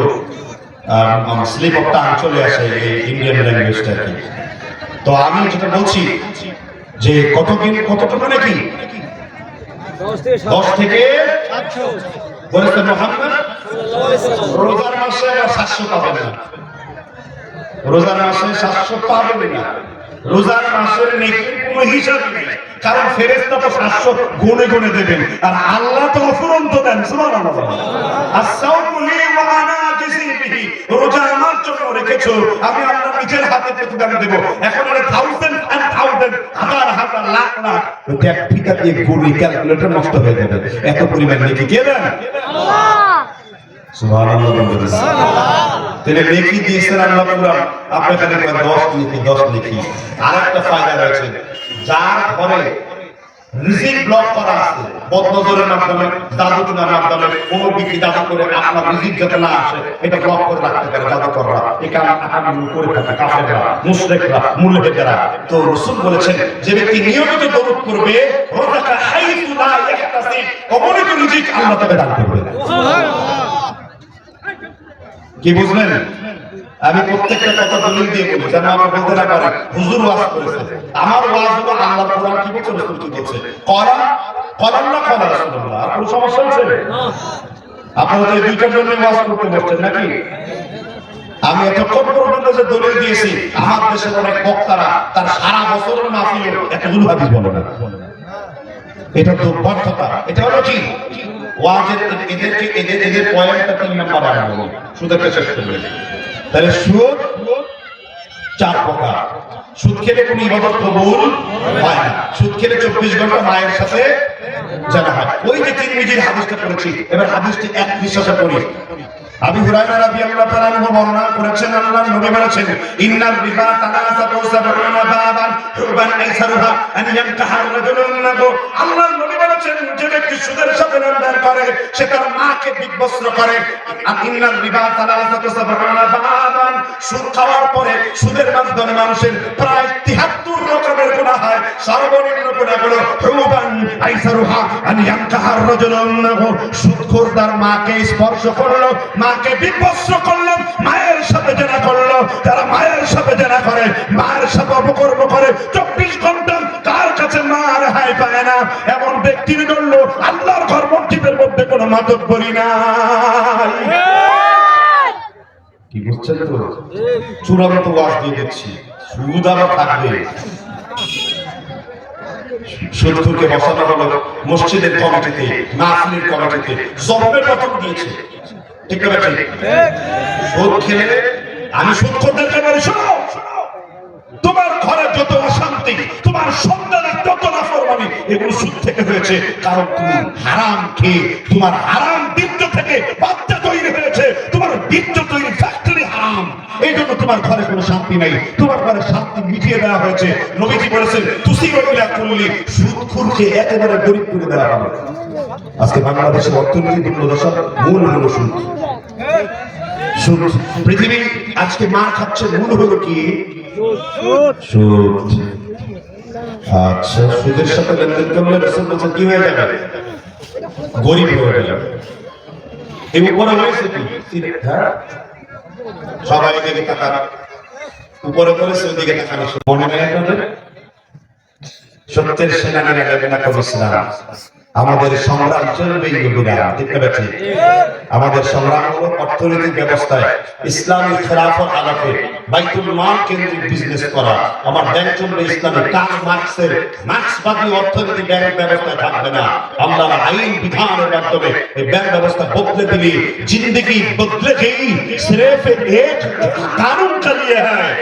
স্লিপ অফ টাং চলে আসে এই ইন্ডিয়ান ল্যাঙ্গুয়েজটা কি। তো আমি যেটা বলছি যে কতটুকু নাকি 10 থেকে 700 বলেছেন মুহাম্মদ। রোজার মাসে 700 পাবেন না, রোজার মাসে 700 পাবেন না। রোজার মাসের নেকির কোনো হিসাব নেই। কারণ ফেরেশতা তো 700 গুণে গুণে দেবেন, আর আল্লাহ তো অফুরন্ত দেন। সুবহানাল্লাহ। আস-সাওমু লি ওয়া আনা আজজি বিহি, রোজা আমার জন্য রেখেছো, আমি আল্লাহ নিজের হাতে প্রতিদান দেব। এখন এটা থাউজেন্ড এন্ড থাউজেন্ড, হাজার হাজার লাখ লাখ, ওটা এক ফিতা দিয়ে গুণি ক্যালকুলেটর নষ্ট হয়ে যাবে, এত পরিমাণ নেকি কে দেন? আল্লাহ। সুবহানাল্লাহ। তিনি নেকি দিয়েছেন আল্লাহ পুরা আপনার কাছে 10 নেকি। আরেকটা ফায়দা রয়েছে, যার ঘরে রিজিক ব্লক করা আছে বদনজরের মাধ্যমে, জাদুটনার মাধ্যমে, কোন বিধি জাদু করে আপনার রিজিক যাতে না আসে এটা ব্লক করে রাখতে পারে জাদুকররা, এই কাম করে থাকে কাফেররা, মুশরিকরা, মুলহিদরা। তো রাসূল বলেছেন যে ব্যক্তি নিয়মিত দরুদ করবে, রাযাকা হাইতু লা ইয়াহতাসিব, অগণিত রিজিক আল্লাহ তাকে দান করবে। কি বুঝলেন? আমি প্রত্যেকটা কথা দলিল দিয়ে বলি, যেন আপনি বলতে না পারেন হুজুর ওয়াজ করেছে। আমার ওয়াজ হলো আল্লাহর কোরআন কি বলছে, রাসূল কি বলছে। কলা কলাল্লাহ কলা রাসূলুল্লাহ। আর কোনো সমস্যা আছে? আপনারা তো এই দুইটার জন্য ওয়াজ করতে বসছেন নাকি? আমি এতক্ষণ পর্যন্ত যে দলিল দিয়েছি, আমার দেশের অনেক বক্তারা তার সারা বছরের মাহফিলে এতগুলো হাদিস বলে না। এটা তো ব্যর্থতা। এটা হলো কি ওয়াজের এদের পয়েন্টটা 3 নম্বরে আনবো, সুদকে শেষ করবে। তাহলে সুদ 4 প্রকার। সুদ খেলে কোনো ইবাদত কবুল হয় না। সুদ খেলে 24 ঘন্টা মায়ের সাথে জানা হয়। ওই যে তিরমিজির হাদিসটা পড়েছি, এবার হাদিসটি এক নিঃশ্বাসে পড়ি। আবু হুরায়রা রাদিয়াল্লাহু তাআলা আনহু বর্ণনা করেছেন, আল্লাহর নবী বলেছেন, ইন্নার রিবা তালাসাতু সাবউনা বাবান হুবান আইসারুহা আন ইয়ানকাহা রাজুলুন। আল্লাহর নবী বলেছেন, যে ব্যক্তি সুদের সাথে লেনদেন করে সে তার মাকে বিভস্ত্র করে। আর ইন্নার রিবা তালাসাতু সাবউনা বাবান, সুদ খাওয়ার পরে সুদের মাধ্যমে মানুষের প্রায় 73 রকমের গুনাহ হয়। সর্বনিম্ন গুনাহ হলো হুবান আইসারুহা আন ইয়ানকাহা রাজুলুন। সুদখোর তার মাকে স্পর্শ করলো, মাকে বিভস্ত্র করলো, মায়ের সাথে জেনা করলো। যারা মায়ের সাথে জেনা করে, মায়ের সাথে অপকর্ম করে, 24 ঘন্টা তার কাছে মা রেহাই পায় না, এমন ব্যক্তির জন্য আল্লাহর ঘর মসজিদের মধ্যে কোনো মাতব্বরি নাই। কি বুঝছেন তো? চূড়ান্ত ওয়াজ দিয়ে দিচ্ছি, সুদ আবার থাকবে। সুদখোরকে বসানো হলো মসজিদের কমিটিতে, মাহফিলের কমিটিতে, জবের বেতন দিয়েছে। ঠিক আছে? সুদ খেলে আমি সুদখোরদেরকে বলি, শোনো, তোমার ঘরে যত অশান্তি, তোমার সন্তানের যত নাফরমানি, এগুলো সুদ থেকে হয়েছে। কারণ তুমি হারাম খেয়ে, তোমার হারাম বীর্য থেকে বাচ্চা তৈরি হয়েছে, তোমার বীর্য তৈরি ফ্যাক্টরি হারাম। এই জন্য তোমার ঘরে কোনো শান্তি নাই, তোমার ঘরে শান্তি মিটিয়ে দেওয়া হয়েছে। নবীজি বলেছেন, তুসি রইলা করলে সুদখোরকে একেবারে গরিব করে দেওয়া হবে। আজকে বাংলাদেশের অর্থনৈতিক দুর্দশার মূল হলো সুদ। সুদ পৃথিবী আজকে মার খাচ্ছে, মূল হলো কি? সুদ। আচ্ছা, সুদের সাথে লেনদেন করলে রাসূল বলেছেন কি হয়ে যাবে? গরিব হয়ে যাবে। এই উপরে হয়েছে কি? সবাই এদিকে তাকান, উপরে করেছে ওদিকে তাকানো। মনে হয় আপনাদের সত্যের সেনানীরা যাবে না কবি ইসলাম। আমাদের সংগ্রাম চলবে আমাদের সংগ্রাম হলো অর্থনৈতিক ব্যবস্থায় ইসলামী খেলাফত আলাপে বাইতুল মাল কেন্দ্রিক বিজনেস করা। আমার ব্যাংক চলবে ইসলামী, কার্ল মার্কসের মার্কসবাদী অর্থনীতি ব্যাংক ব্যবস্থায় থাকবে না। আল্লাহর আইন বিধানের মাধ্যমে এই ব্যাংক ব্যবস্থা বদলে দিলে জিন্দগি বদলে গই। সির্ফ এক কানুন চালিয়ে হ্যায়,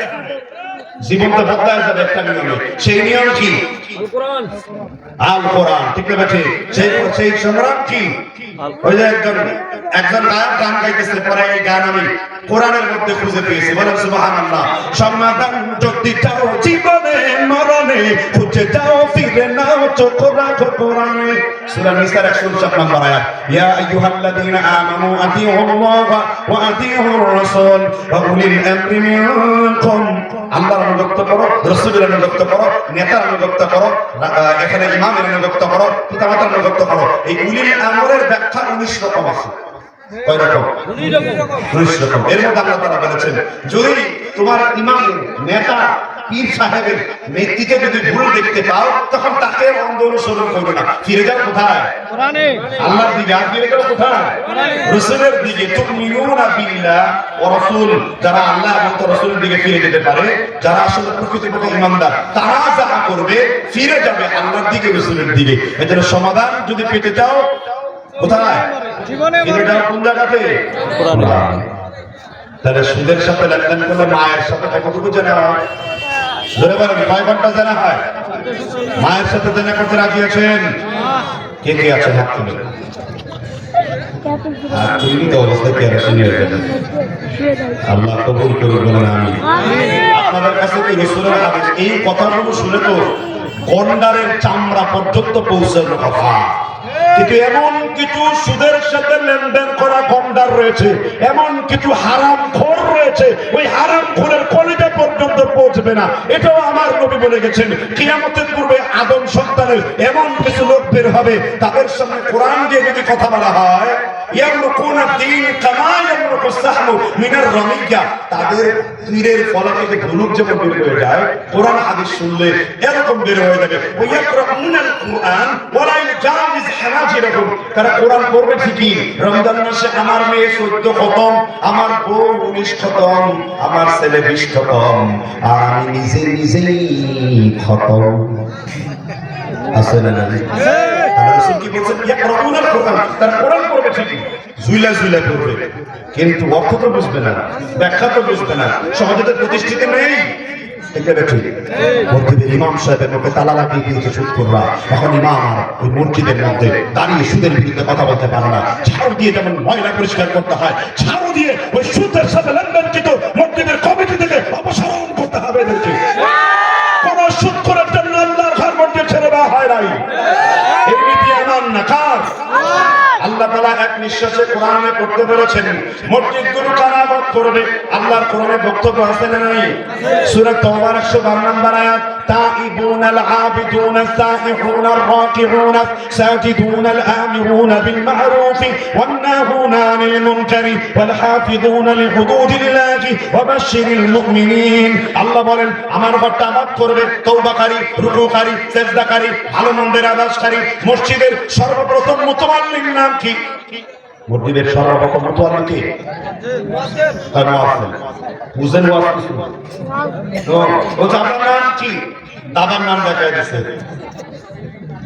জীবনটা বদলায় যাবে একটা নিয়মে। সেই নিয়ম কি? আল কোরআন। ঠিক আছে? সেই সংগ্রাম কি? ওই যে একজন গায়ক গান গাইতেছে, পরে এই গান আমি কোরআনের মধ্যে খুঁজে পেয়েছি। বলেন সুবহানাল্লাহ। সমাধান যদি চাও জীবনে মরণে, খুঁজে যাও ফিরে নাও চোখ রাখো কোরআনে। সূরা নিসার 104 নম্বর আয়াত। ইয়া আইয়ুহাল্লাযীনা আমানু আতিউল্লাহ ওয়া আতিউর রাসূল ওয়া উলিল আমরি মিনকুম। আল্লাহর অনুগত করো, রাসূলের অনুগত করো, নেতার অনুগত করো, এখানে ইমামের অনুগত করো, পিতামাতার অনুগত করো। এই উলিল আমরের ব্যাখ্যা 19 রকম আছে। কয় রকম? 19 রকম। এর মধ্যে আল্লাহ তাআলা বলেছেন, যদি তোমার ইমাম, নেতা, পীর সাহেবের নেতৃত্বে যদি ভুল দেখতে পাও, তখন তাকে মন্দ অনুসরণ করবে না, ফিরে যাও কোথায়? কোরআনে। আল্লাহর দিকে। আর ফিরে যাও কোথায়? রাসূলের দিকে। তুমিনুনা বিল্লাহ ওয়া রাসূল, যারা আল্লাহ এবং তার রাসূলের দিকে ফিরে যেতে পারে, যারা আসলে প্রকৃতপক্ষে ঈমানদার, তারা যা করবে ফিরে যাবে আল্লাহর দিকে, রাসূলের দিকে। এজন্য সমাধান যদি পেতে চাও কোথায়? জীবনে ফিরে যাও কোন জায়গাতে? কোরআনে। তাহলে সুদের সাথে লেনদেন করলে মায়ের সাথে কতটুকু জানা হয়? ধরে বলেন কয় ঘন্টা জানা হয়? মায়ের সাথে জানা করতে রাজি আছেন? কে কে আছেন হাত তুলে? আর তুমি তো অবস্থা কেরাসিন হয়ে যাবে। আল্লাহ কবুল করুন বলেন আমিন। আপনাদের কাছে কি রাসূলের হাদিস এই কথাগুলো শুনে তো গন্ডারের চামড়া পর্যন্ত পৌঁছানোর কথা, কিন্তু এমন কিছু সুদের সাথে লেনদেন করা গন্ডার রয়েছে, এমন কিছু হারাম খোর রয়েছে, ওই হারাম খোরের কলিজা পর্যন্ত পৌঁছবে না। এটাও আমার নবী বলে গেছেন, কিয়ামতের পূর্বে আদম সন্তানের এমন কিছু লোক বের হবে, তাদের সামনে কোরআন দিয়ে যদি কথা বলা হয়, ইয়ামরুকুনা দ্বীন কামা ইয়ামরুকু সাহমু মিনার রামিয়া, তাদের তীরের ফলা থেকে ধনুক যেমন বের হয়ে যায়, কোরআন হাদিস শুনলে এরকম বের হয়ে যাবে। ওয়ায়াকরাউনাল কুরআন ওয়ালা ইউজাউজ হানাজিরহুম, তারা কোরআন পড়বে ঠিকই, রমজান মাসে আমার মেয়ে 14 খতম, আমার বউ 19 খতম, আমার ছেলে 20 খতম, আর আমি নিজেই খতম। আসলে না রাসূল কি বলছেন? ইয়াকরাউনাল কুরআন, তারা কোরআন পড়বে ঠিকই, ঝুলা ঝুলা করবে, কিন্তু অর্থ তো বুঝবে না, ব্যাখ্যা তো বুঝবে না, সমাজে তো প্রতিষ্ঠিত নেই। ইমাম সাহেবের মুখে তালা লাগিয়ে দিয়েছে সুদ করবা, এখন ইমাম আর ওই মসজিদের মধ্যে দাঁড়িয়ে সুদের বিরুদ্ধে কথা বলতে পারে না। ঝাড়ু দিয়ে যেমন ময়লা পরিষ্কার করতে হয়, ঝাড়ু দিয়ে ওই সুদের সাথে লেনদেনকৃত মসজিদের কমিটি থেকে অপসারণ করতে হবে। কোন সুদ করার জন্য আল্লাহর ঘর মসজিদ ছেড়ে দেওয়া হয় নাই। এই নীতি এমন না কার? আল্লাহ তাআলা এক নিঃশ্বাসে কোরআনে পড়তে বলেছেন, মসজিদগুলো কারা আবাদ করবে? আল্লাহর কোরআনে বক্তব্য আছে না নাই? সূরা তাওবার 152 নম্বর আয়াত, তাইবুনাল আবিদুনাস সাইহুনার রাকিউনাস সাজিদুনাল আমিরুনা বিল মা'রুফ ওয়ান নাহুনা আনিল মুনকারি ওয়াল হাফিজুনা লিহুদুদিল্লাহি ওয়া বাশশিরিল মুমিনিন। আল্লাহ বলেন আমার ঘরটা আবাদ করবে তওবাকারী, রুকুকারী, সিজদাকারী, ভালো মন্দের আদাশকারী। মসজিদের সর্বপ্রথম মুতাওয়াল্লির নাম কি? মসজিদের সর্বপ্রথম মুতাওয়াল্লি কি? মুয়াজ্জিন। বুঝেন ওয়াজ কি? তো ও আপনার নাম কি? দাদার নাম দেখায় দিয়েছে,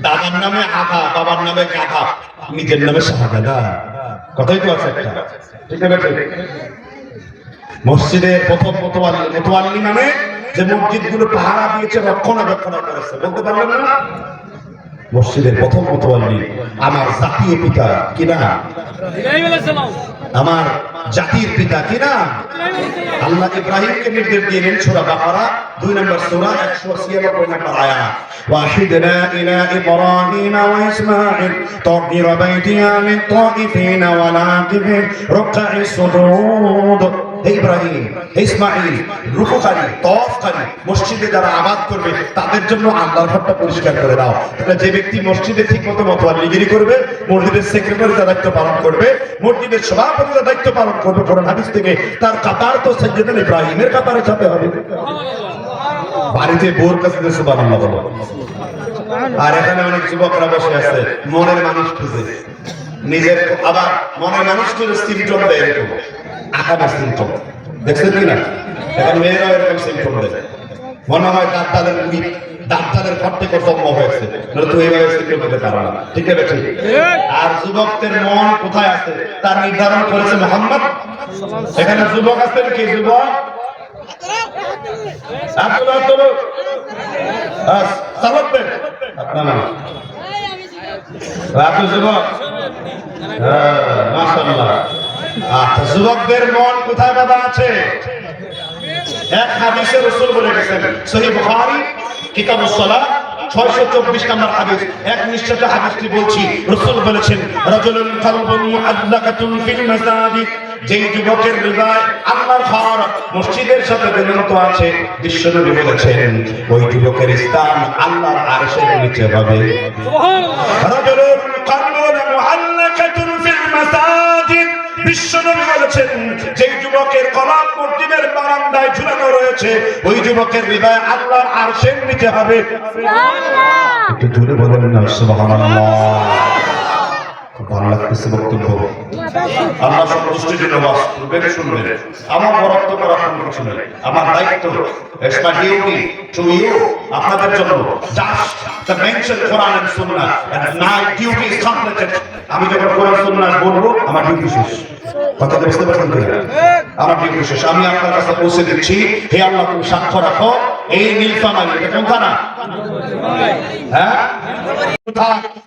দাদার নামে আধা, বাবার নামে গাধা, নিজের নামে শাহজাদা। কথাই তো আছে একটা, ঠিক আছে? মসজিদের প্রথম মুতাওয়াল্লি মানে যে মসজিদগুলো পাহারা দিয়েছে, রক্ষণাবেক্ষণ করেছে, বলতে পারলেন না? মসজিদের প্রথম মুতাওয়াল্লি আমার জাতীয় পিতা কিনা? আমার জাতির পিতা কিনা? আল্লাহ ইব্রাহিমকে নির্দেশ দিলেন সূরা বাকারা 2 নম্বর সূরা 196 নম্বর আয়াত, ওয়াহিদনা ইলা ইব্রাহিম ওয়া ইসমাঈল তাহির বাইতিয়া লিত তাইফিন ওয়াল আকিফিন রুকঈ সুজুদ। ইব্রাহিম, ইসমাঈল রুকুকারী, তাওয়াফকারী, মসজিদে যারা আবাদ করবে তাদের জন্য আল্লাহর ঘরটা পরিষ্কার করে দাও। তাহলে যে ব্যক্তি মসজিদে ঠিকমতো মুতাওয়াল্লিগিরি করবে, মসজিদের সেক্রেটারির দায়িত্ব পালন করবে, মসজিদের সভাপতির দায়িত্ব পালন করবে, কোরআন হাদিস থেকে তার কাতার তো সাইয়্যিদুনা ইব্রাহিমের কাতারে যেতে হবে। বাড়িতে বোর কাছে সুবহানাল্লাহ বলো। আর এখানে অনেক যুবকরা বসে আছে, মনের মানুষ খুঁজে, নিজের আবার মনের মানুষ খুঁজে সিমটম দেয়, এরকম আকামের সিমটম দেখছেন কি না? এখন মেয়েরা এরকম সিমটম দেয়, মনে হয় ডাক্তারের উইক, ডাক্তারের ঘর থেকে জন্ম হয়েছে, তো এইভাবে সিমটম দিতে পারে না, ঠিক আছে? আর যুবকদের মন কোথায় আছে তার নির্ধারণ করেছে মুহাম্মদ। এখানে যুবক আছেন কি? যুবক যুবকদের মন কোথায় বাবা আছে? এক হাদিসে রাসূল বলে গেছেন, সহিহ বুখারী কিতাবুস সালাহ 624 নম্বর হাদিস, এক নিশ্চিত হাদিসটি বলছি। রাসূল বলেছেন, রাজুলুন কলবুন মুআল্লাকাতুন ফিল মাসাজিদ, যেই যুবকের হৃদয় আল্লাহর ঘর মসজিদের সাথে বিলীন আছে, বিশ্বনবী বলেছেন ওই যুবকের স্থান আল্লাহর আরশের নিচে হবে। সুবহানাল্লাহ। রাজুলুন কলবুন মুআল্লাকাতুন ফিল মাসাজিদ, বিশ্বনবী বলেছেন যেই যুবকের কলব মসজিদের বারান্দায় ঝুলানো রয়েছে, ওই যুবকের হৃদয় আল্লাহর আরশের নিচে হবে। সুবহানাল্লাহ। একটু জোরে বলেন না সুবহানাল্লাহ। খুব ভালো লাগতেছে বক্তব্য। আল্লাহ সন্তুষ্টির জন্য ওয়াজ করবেন, শুনবেন। আমার বরাদ্দ করা কোনো কিছু নেই, আমার দায়িত্ব, it's my duty to you, আপনাদের জন্য just to mention Quran and Sunnah, and my duty is completed. আমি যখন কোরআন সুন্নাহ বলবো আমার ডিউটি শেষ। কথা বুঝতে পারছেন কি? আমার ডিউটি শেষ। আমি আপনার কাছে পৌঁছে দিচ্ছি, হে আল্লাহ তুমি সাক্ষ্য রাখো এই নীলফামারী, এটা কোন থানা? হ্যাঁ,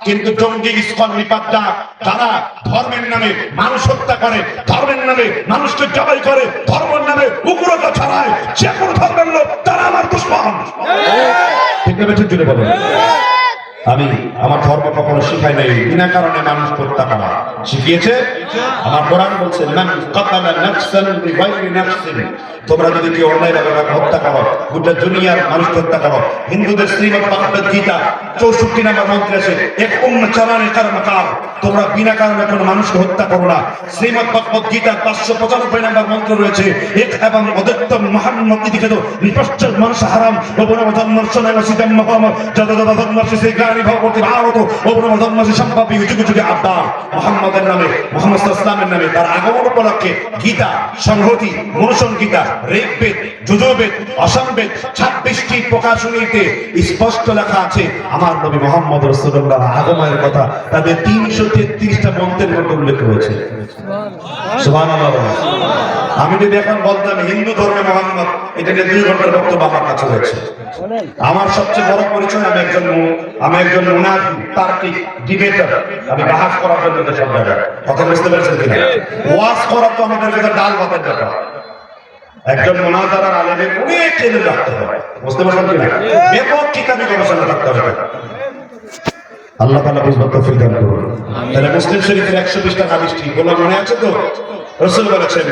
কিন্তু জঙ্গি ইসকন নিপাতটা যারা ধর্মের নামে মানুষ হত্যা করে, ধর্মের নামে মানুষকে জবাই করে, ধর্মের নামে উগ্রতা ছড়ায়, যে কোনো ধর্মের লোক তারা আমার দুশমন। ঠিক না বেঠিক জুড়ে বলেন? আমি আমার ধর্ম কখনো শিখাই নাই বিনা কারণে মানুষ হত্যা করা, শিখিয়েছে আমার কোরআন বলছে মান কাতালা নাফসান বিগাইরি নাফসিন। তোমরা যদি কেউ অন্যায়ভাবে হত্যা করো, গোটা দুনিয়ার মানুষ হত্যা করো। হিন্দুদের শ্রীমদ ভগবদ গীতা 64 নম্বর মন্ত্রে আছে এক চালানে কর্মকার, তোমরা বিনা কারণে কোনো মানুষকে হত্যা করো না। শ্রীমদ ভগবদ গীতার 595 নম্বর মন্ত্র রয়েছে এক এবং অদত্তম মুহাম্মদ ইদিকেতো নিপশ্চর মানুষ হারাম ওবনা ধর্মর্ষণ নসিদম মুহাম্মদ যদদ ধর্মর্ষে সেই গানি ভগবতী ভারত ওবনা ধর্মর্ষে সম্ভাবী যুগে যুগে আব্বার মুহাম্মদের নামে, মুহাম্মদ সাল্লাল্লাহু আলাইহি ওয়াসাল্লামের নামে তার আগমন উপলক্ষে গীতা, সংহতি, মনুসংহিতা, ঋগ্বেদ, যজুর্বেদ, অসামবেদ 26টি প্রকাশনীতে স্পষ্ট লেখা আছে আমার নবী মুহাম্মদ রাসূলুল্লাহ আগমনের কথা। তাদের 333টা মন্ত্রের মধ্যে উল্লেখ রয়েছে। সুবহানাল্লাহ। আমি যদি এখন বলতাম হিন্দু ধর্মে মুহাম্মদ, এটা নিয়ে 2 ঘন্টার বক্তব্য আমার কাছে রয়েছে। আমার সবচেয়ে বড় পরিচয় আমি একজন মুনাফিক, তার্কিক, ডিবেটার। আমি বাহাস করার জন্য সব জায়গায় কথা বুঝতে পেরেছেন কিনা? ওয়াজ করা তো আমাদের কাছে ডাল ভাতের ব্যাপার। একজন মুনাজারার আলেমের অনেক টেবিল রাখতে হবে, বুঝতে পারছেন কিনা? ব্যাপক কিতাবী গবেষণা থাকতে হবে। আল্লাহ তাআলা বুঝবার তৌফিক দান করুন। তাহলে মুসলিম শরীফের 120টা হাদিসটি বলা মনে আছে তো? রাসূল বলেছেন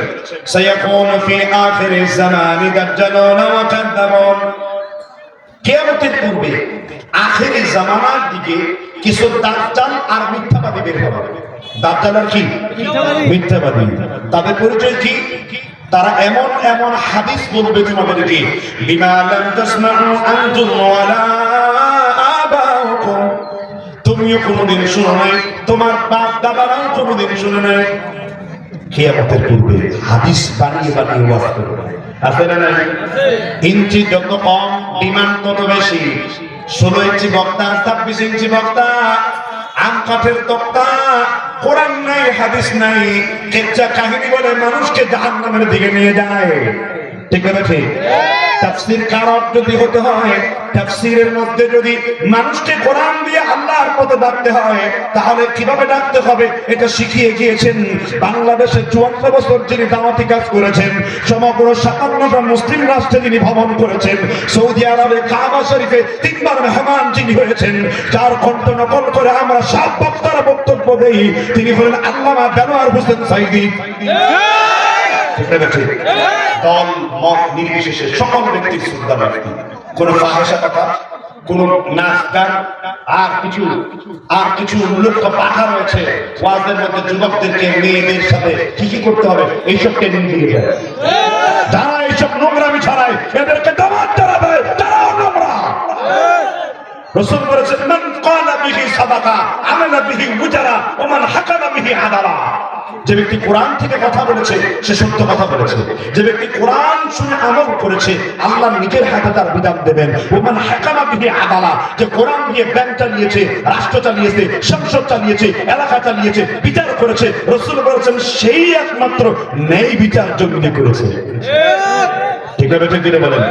সায়াকুনু ফি আখিরিজ জামানি দাজ্জালুন ওয়া কাযাবুন। কিয়ামতের পূর্বে আখিরি জামানার দিকে কিছু দাজ্জাল আর মিথ্যাবাদী বের হবে। দাজ্জাল আর কি? মিথ্যাবাদী। তাদের পরিচয় কি? তারা এমন এমন হাদিস বলবে তোমাদেরকে বিমা লাম তাসমাউ আনতুম ওয়ালা আবাউকুম, তুমিও কোনোদিন শুনো নাই, তোমার বাপ দাদারাও কোনোদিন শুনে নাই। কিয়ামতের পূর্বে হাদিস বানিয়ে বানিয়ে ওয়াজ করবে, আছে না নাই? ইঞ্চি যত কম ডিমান্ড তত বেশি। 16 ইঞ্চি বক্তা, 26 ইঞ্চি বক্তা, আম কাঠের তক্তা, কোরআন নাই, হাদিস নাই, কেচ্চা কাহিনী বলে মানুষকে জাহান্নামের দিকে নিয়ে যায়। ঠিক না ঠিক? তাফসীর কারক যদি হতে হয়, তাফসীরের মধ্যে যদি মানুষকে কোরআন দিয়ে আল্লাহর পথে ডাকতে হয়, তাহলে কিভাবে ডাকতে হবে এটা শিখিয়ে গিয়েছেন বাংলাদেশে 54 বছর যিনি দাওয়াতি কাজ করেছেন, সমগ্র 57টা মুসলিম রাষ্ট্রে যিনি ভ্রমণ করেছেন, সৌদি আরবে কাবা শরীফে 3 বার মেহমান যিনি হয়েছেন, যার কণ্ঠ নকল করে আমরা সব বক্তারা বক্তব্য দেই, তিনি হলেন আল্লামা দেলোয়ার হোসেন সাইদি। দল মত নির্বিশেষে সকল ব্যক্তির শ্রদ্ধা ব্যক্তি। কোন ফাহিশা কথা, কোন নাচ গান, আর কিছু লোক পাঠা রয়েছে ওয়াজের মধ্যে যুবকদেরকে মেয়েদের সাথে কি করতে হবে এইসব ট্রেনিং দিয়ে দেয়। যারা এইসব নোংরামি ছড়ায় এদেরকে দাওয়াত যারা দেয় তারাও নোংরা। রাসূল বলেছেন মান ক্বালা বিহি সাদাকা আমালা বিহি মুজারা ওয়া মান হাকামা বিহি আদালা। যে ব্যক্তি কোরআন থেকে কথা বলেছে সে সত্য কথা বলেছে, যে ব্যক্তি কোরআন শুনে আমল করেছে আল্লাহ নিজের হাতে তার বিধান দেবেন। ওয়া মান হাকামা বিহি আদালা, যে কোরআন দিয়ে ব্যাংক চালিয়েছে, রাষ্ট্র চালিয়েছে, সংসদ চালিয়েছে, এলাকা চালিয়েছে, বিচার করেছে, রাসূল বলেছেন সেই একমাত্র ন্যায় বিচার জমিনে করেছে। ঠিক আছে ঠিক বলেন?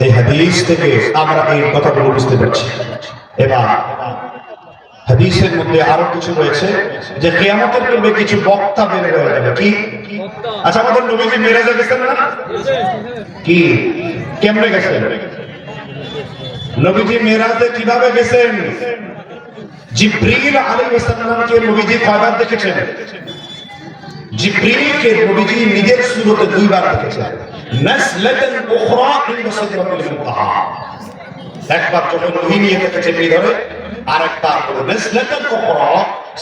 এই হাদিস থেকে আমরা এই কথাগুলো বুঝতে পারছি। এবার হাদিসের মধ্যে আরো কিছু রয়েছে যে কিয়ামতের পূর্বে কিছু বক্তা বের হয়ে যাবে। কি? আচ্ছা, আমাদের নবীজি মেরাজে গেছেন না? কি কেমনে গেছেন? নবীজি মেরাজে কিভাবে গেছেন? জিবরিল আলাইহিস সালামকে নবীজি কয়বার দেখেছেন? জিবরিলকে নবীজি নিজের সুরতে 2 বার দেখেছেন। নাসলাতান উখরা ইনদা সিদরাতিল মুনতাহা, একবার যখন ওহী নিয়ে দেখেছেন এই ধরে, আরেকবার হলো নাসলাতান উখরা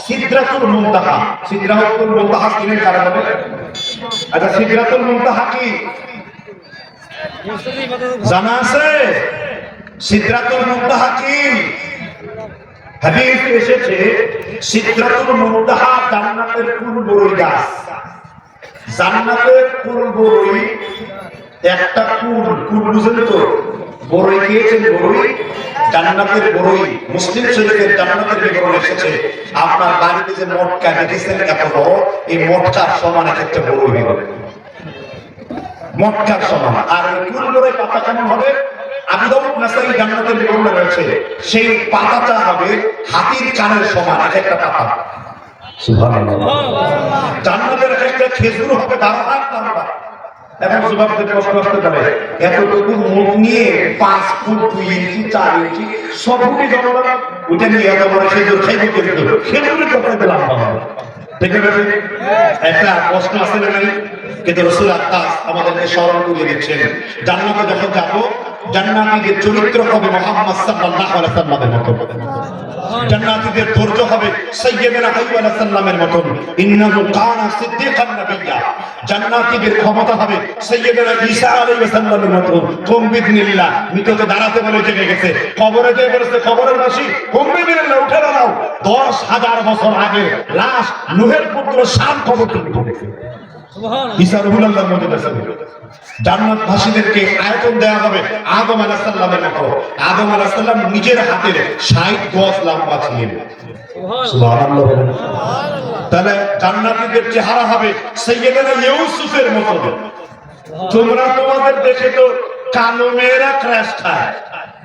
সিদরাতুল মুনতাহা। সিদরাতুল মুনতাহা কিনের কারণ হবে? আচ্ছা, সিদরাতুল মুনতাহা কি জানা আছে? সিদরাতুল মুনতাহা কি? হাদিস এসেছে সিদরাতুল মুনতাহা জান্নাতের ফুল বড়ই গাছ। জান্নাতের ফুল বড়ই একটা কুল বুঝেন তো? বড়ই খেয়েছেন? বড়ই জান্নাতের বড়ই মুসলিম শরীফের জান্নাতের বিবরণ এসেছে আপনার বাড়িতে যে মটকা দেখেছেন এত বড়, এই মটকার সমান একটা বড়ই হবে, মটকার সমান। আর কুল বড়ই পাতা কেমন হবে? আবু দাউদ নাসাই জান্নাতের বিবরণ রয়েছে সেই পাতাটা হবে হাতির কানের সমান একটা পাতা। সুবহানাল্লাহ। জান্নাতের একটা খেজুর হবে 12 হাত লম্বা। এখন যুবকদের প্রশ্ন আসতে পারে এতটুকু মুখ নিয়ে 5 ফুট 2 ইঞ্চি 4 ইঞ্চি সব ফুটে জনগণ ওইটা নিয়ে এত বড় খেজুর খাইব কিন্তু খেজুরের কথা দিলাম ঠিক আছে। একটা প্রশ্ন আছে না নাই? কিন্তু রাসূল আত্মাস আমাদেরকে স্মরণ করিয়ে দিচ্ছেন জান্নাতে যখন যাবো জান্নাতীদের চরিত্র হবে মুহাম্মদ সাল্লাল্লাহু আলাইহি ওয়াসাল্লামের মতো, জান্নাতীদের ধৈর্য হবে সাইয়্যিদনা আইয়ুব আলাইহিস সালামের মতো, ইন্নাহু কানা সিদ্দিকান নাবিয়্যা। জান্নাতীদের ক্ষমতা হবে সাইয়্যিদনা ঈসা আলাইহিস সালামের মতো। কুম বিদিনিল্লাহ, মৃতকে দাঁড়াতে বলে জেগে গেছে, কবরে যেয়ে বলেছে কবরের বাসী কুম বিদিনিল্লাহ উঠে দাঁড়াও। 10,000 বছর আগে লাশ নূহের পুত্র শাম কবর থেকে উঠেছে। সুবহানাল্লাহ। ঈসা রুহুল্লাহর মধ্যে আছে। জান্নাতবাসীদেরকে আয়তন দেওয়া হবে আদম আলাইহিস সালামের মতো। আদম আলাইহিস সালাম নিজের হাতের 60 গজ লম্বা ছিলেন। সুবহানাল্লাহ। তাহলে জান্নাতীদের চেহারা হবে সাইয়্যিদনা ইউসুফের মতো। তোমরা তোমাদের দেশে তো কালো মেয়েরা ক্র্যাশ খায়,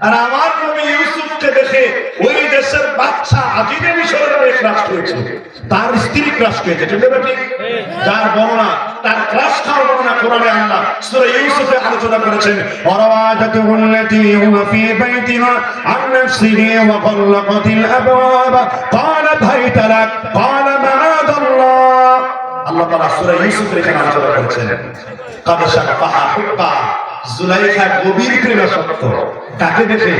আর আমার নবী ইউসুফকে দেখে ওই দেশের বাচ্চা আজিজে মিশরের মেয়ে ক্রাশ করেছে, তার স্ত্রী ক্রাশ করেছে। ঠিক আছে? ঠিক। যার বর্ণনা তার ক্রাশ খাওয়ার বর্ণনা কোরআনে আল্লাহ সূরা ইউসুফে আলোচনা করেছেন। ওয়ারাওয়াদাতুল্লাতী হুয়া ফী বাইতিহা আন নাফসিহি ওয়া গাল্লাকাতিল আবওয়াব ক্বালাত হাইতা লাক ক্বালা মাআদাল্লাহ। আল্লাহ তাআলা সূরা ইউসুফের এখানে আলোচনা করেছেন কাদ শাফাহা হুব্বা। জুলাইখা গভীর প্রেমাসক্ত কাকে দেখে?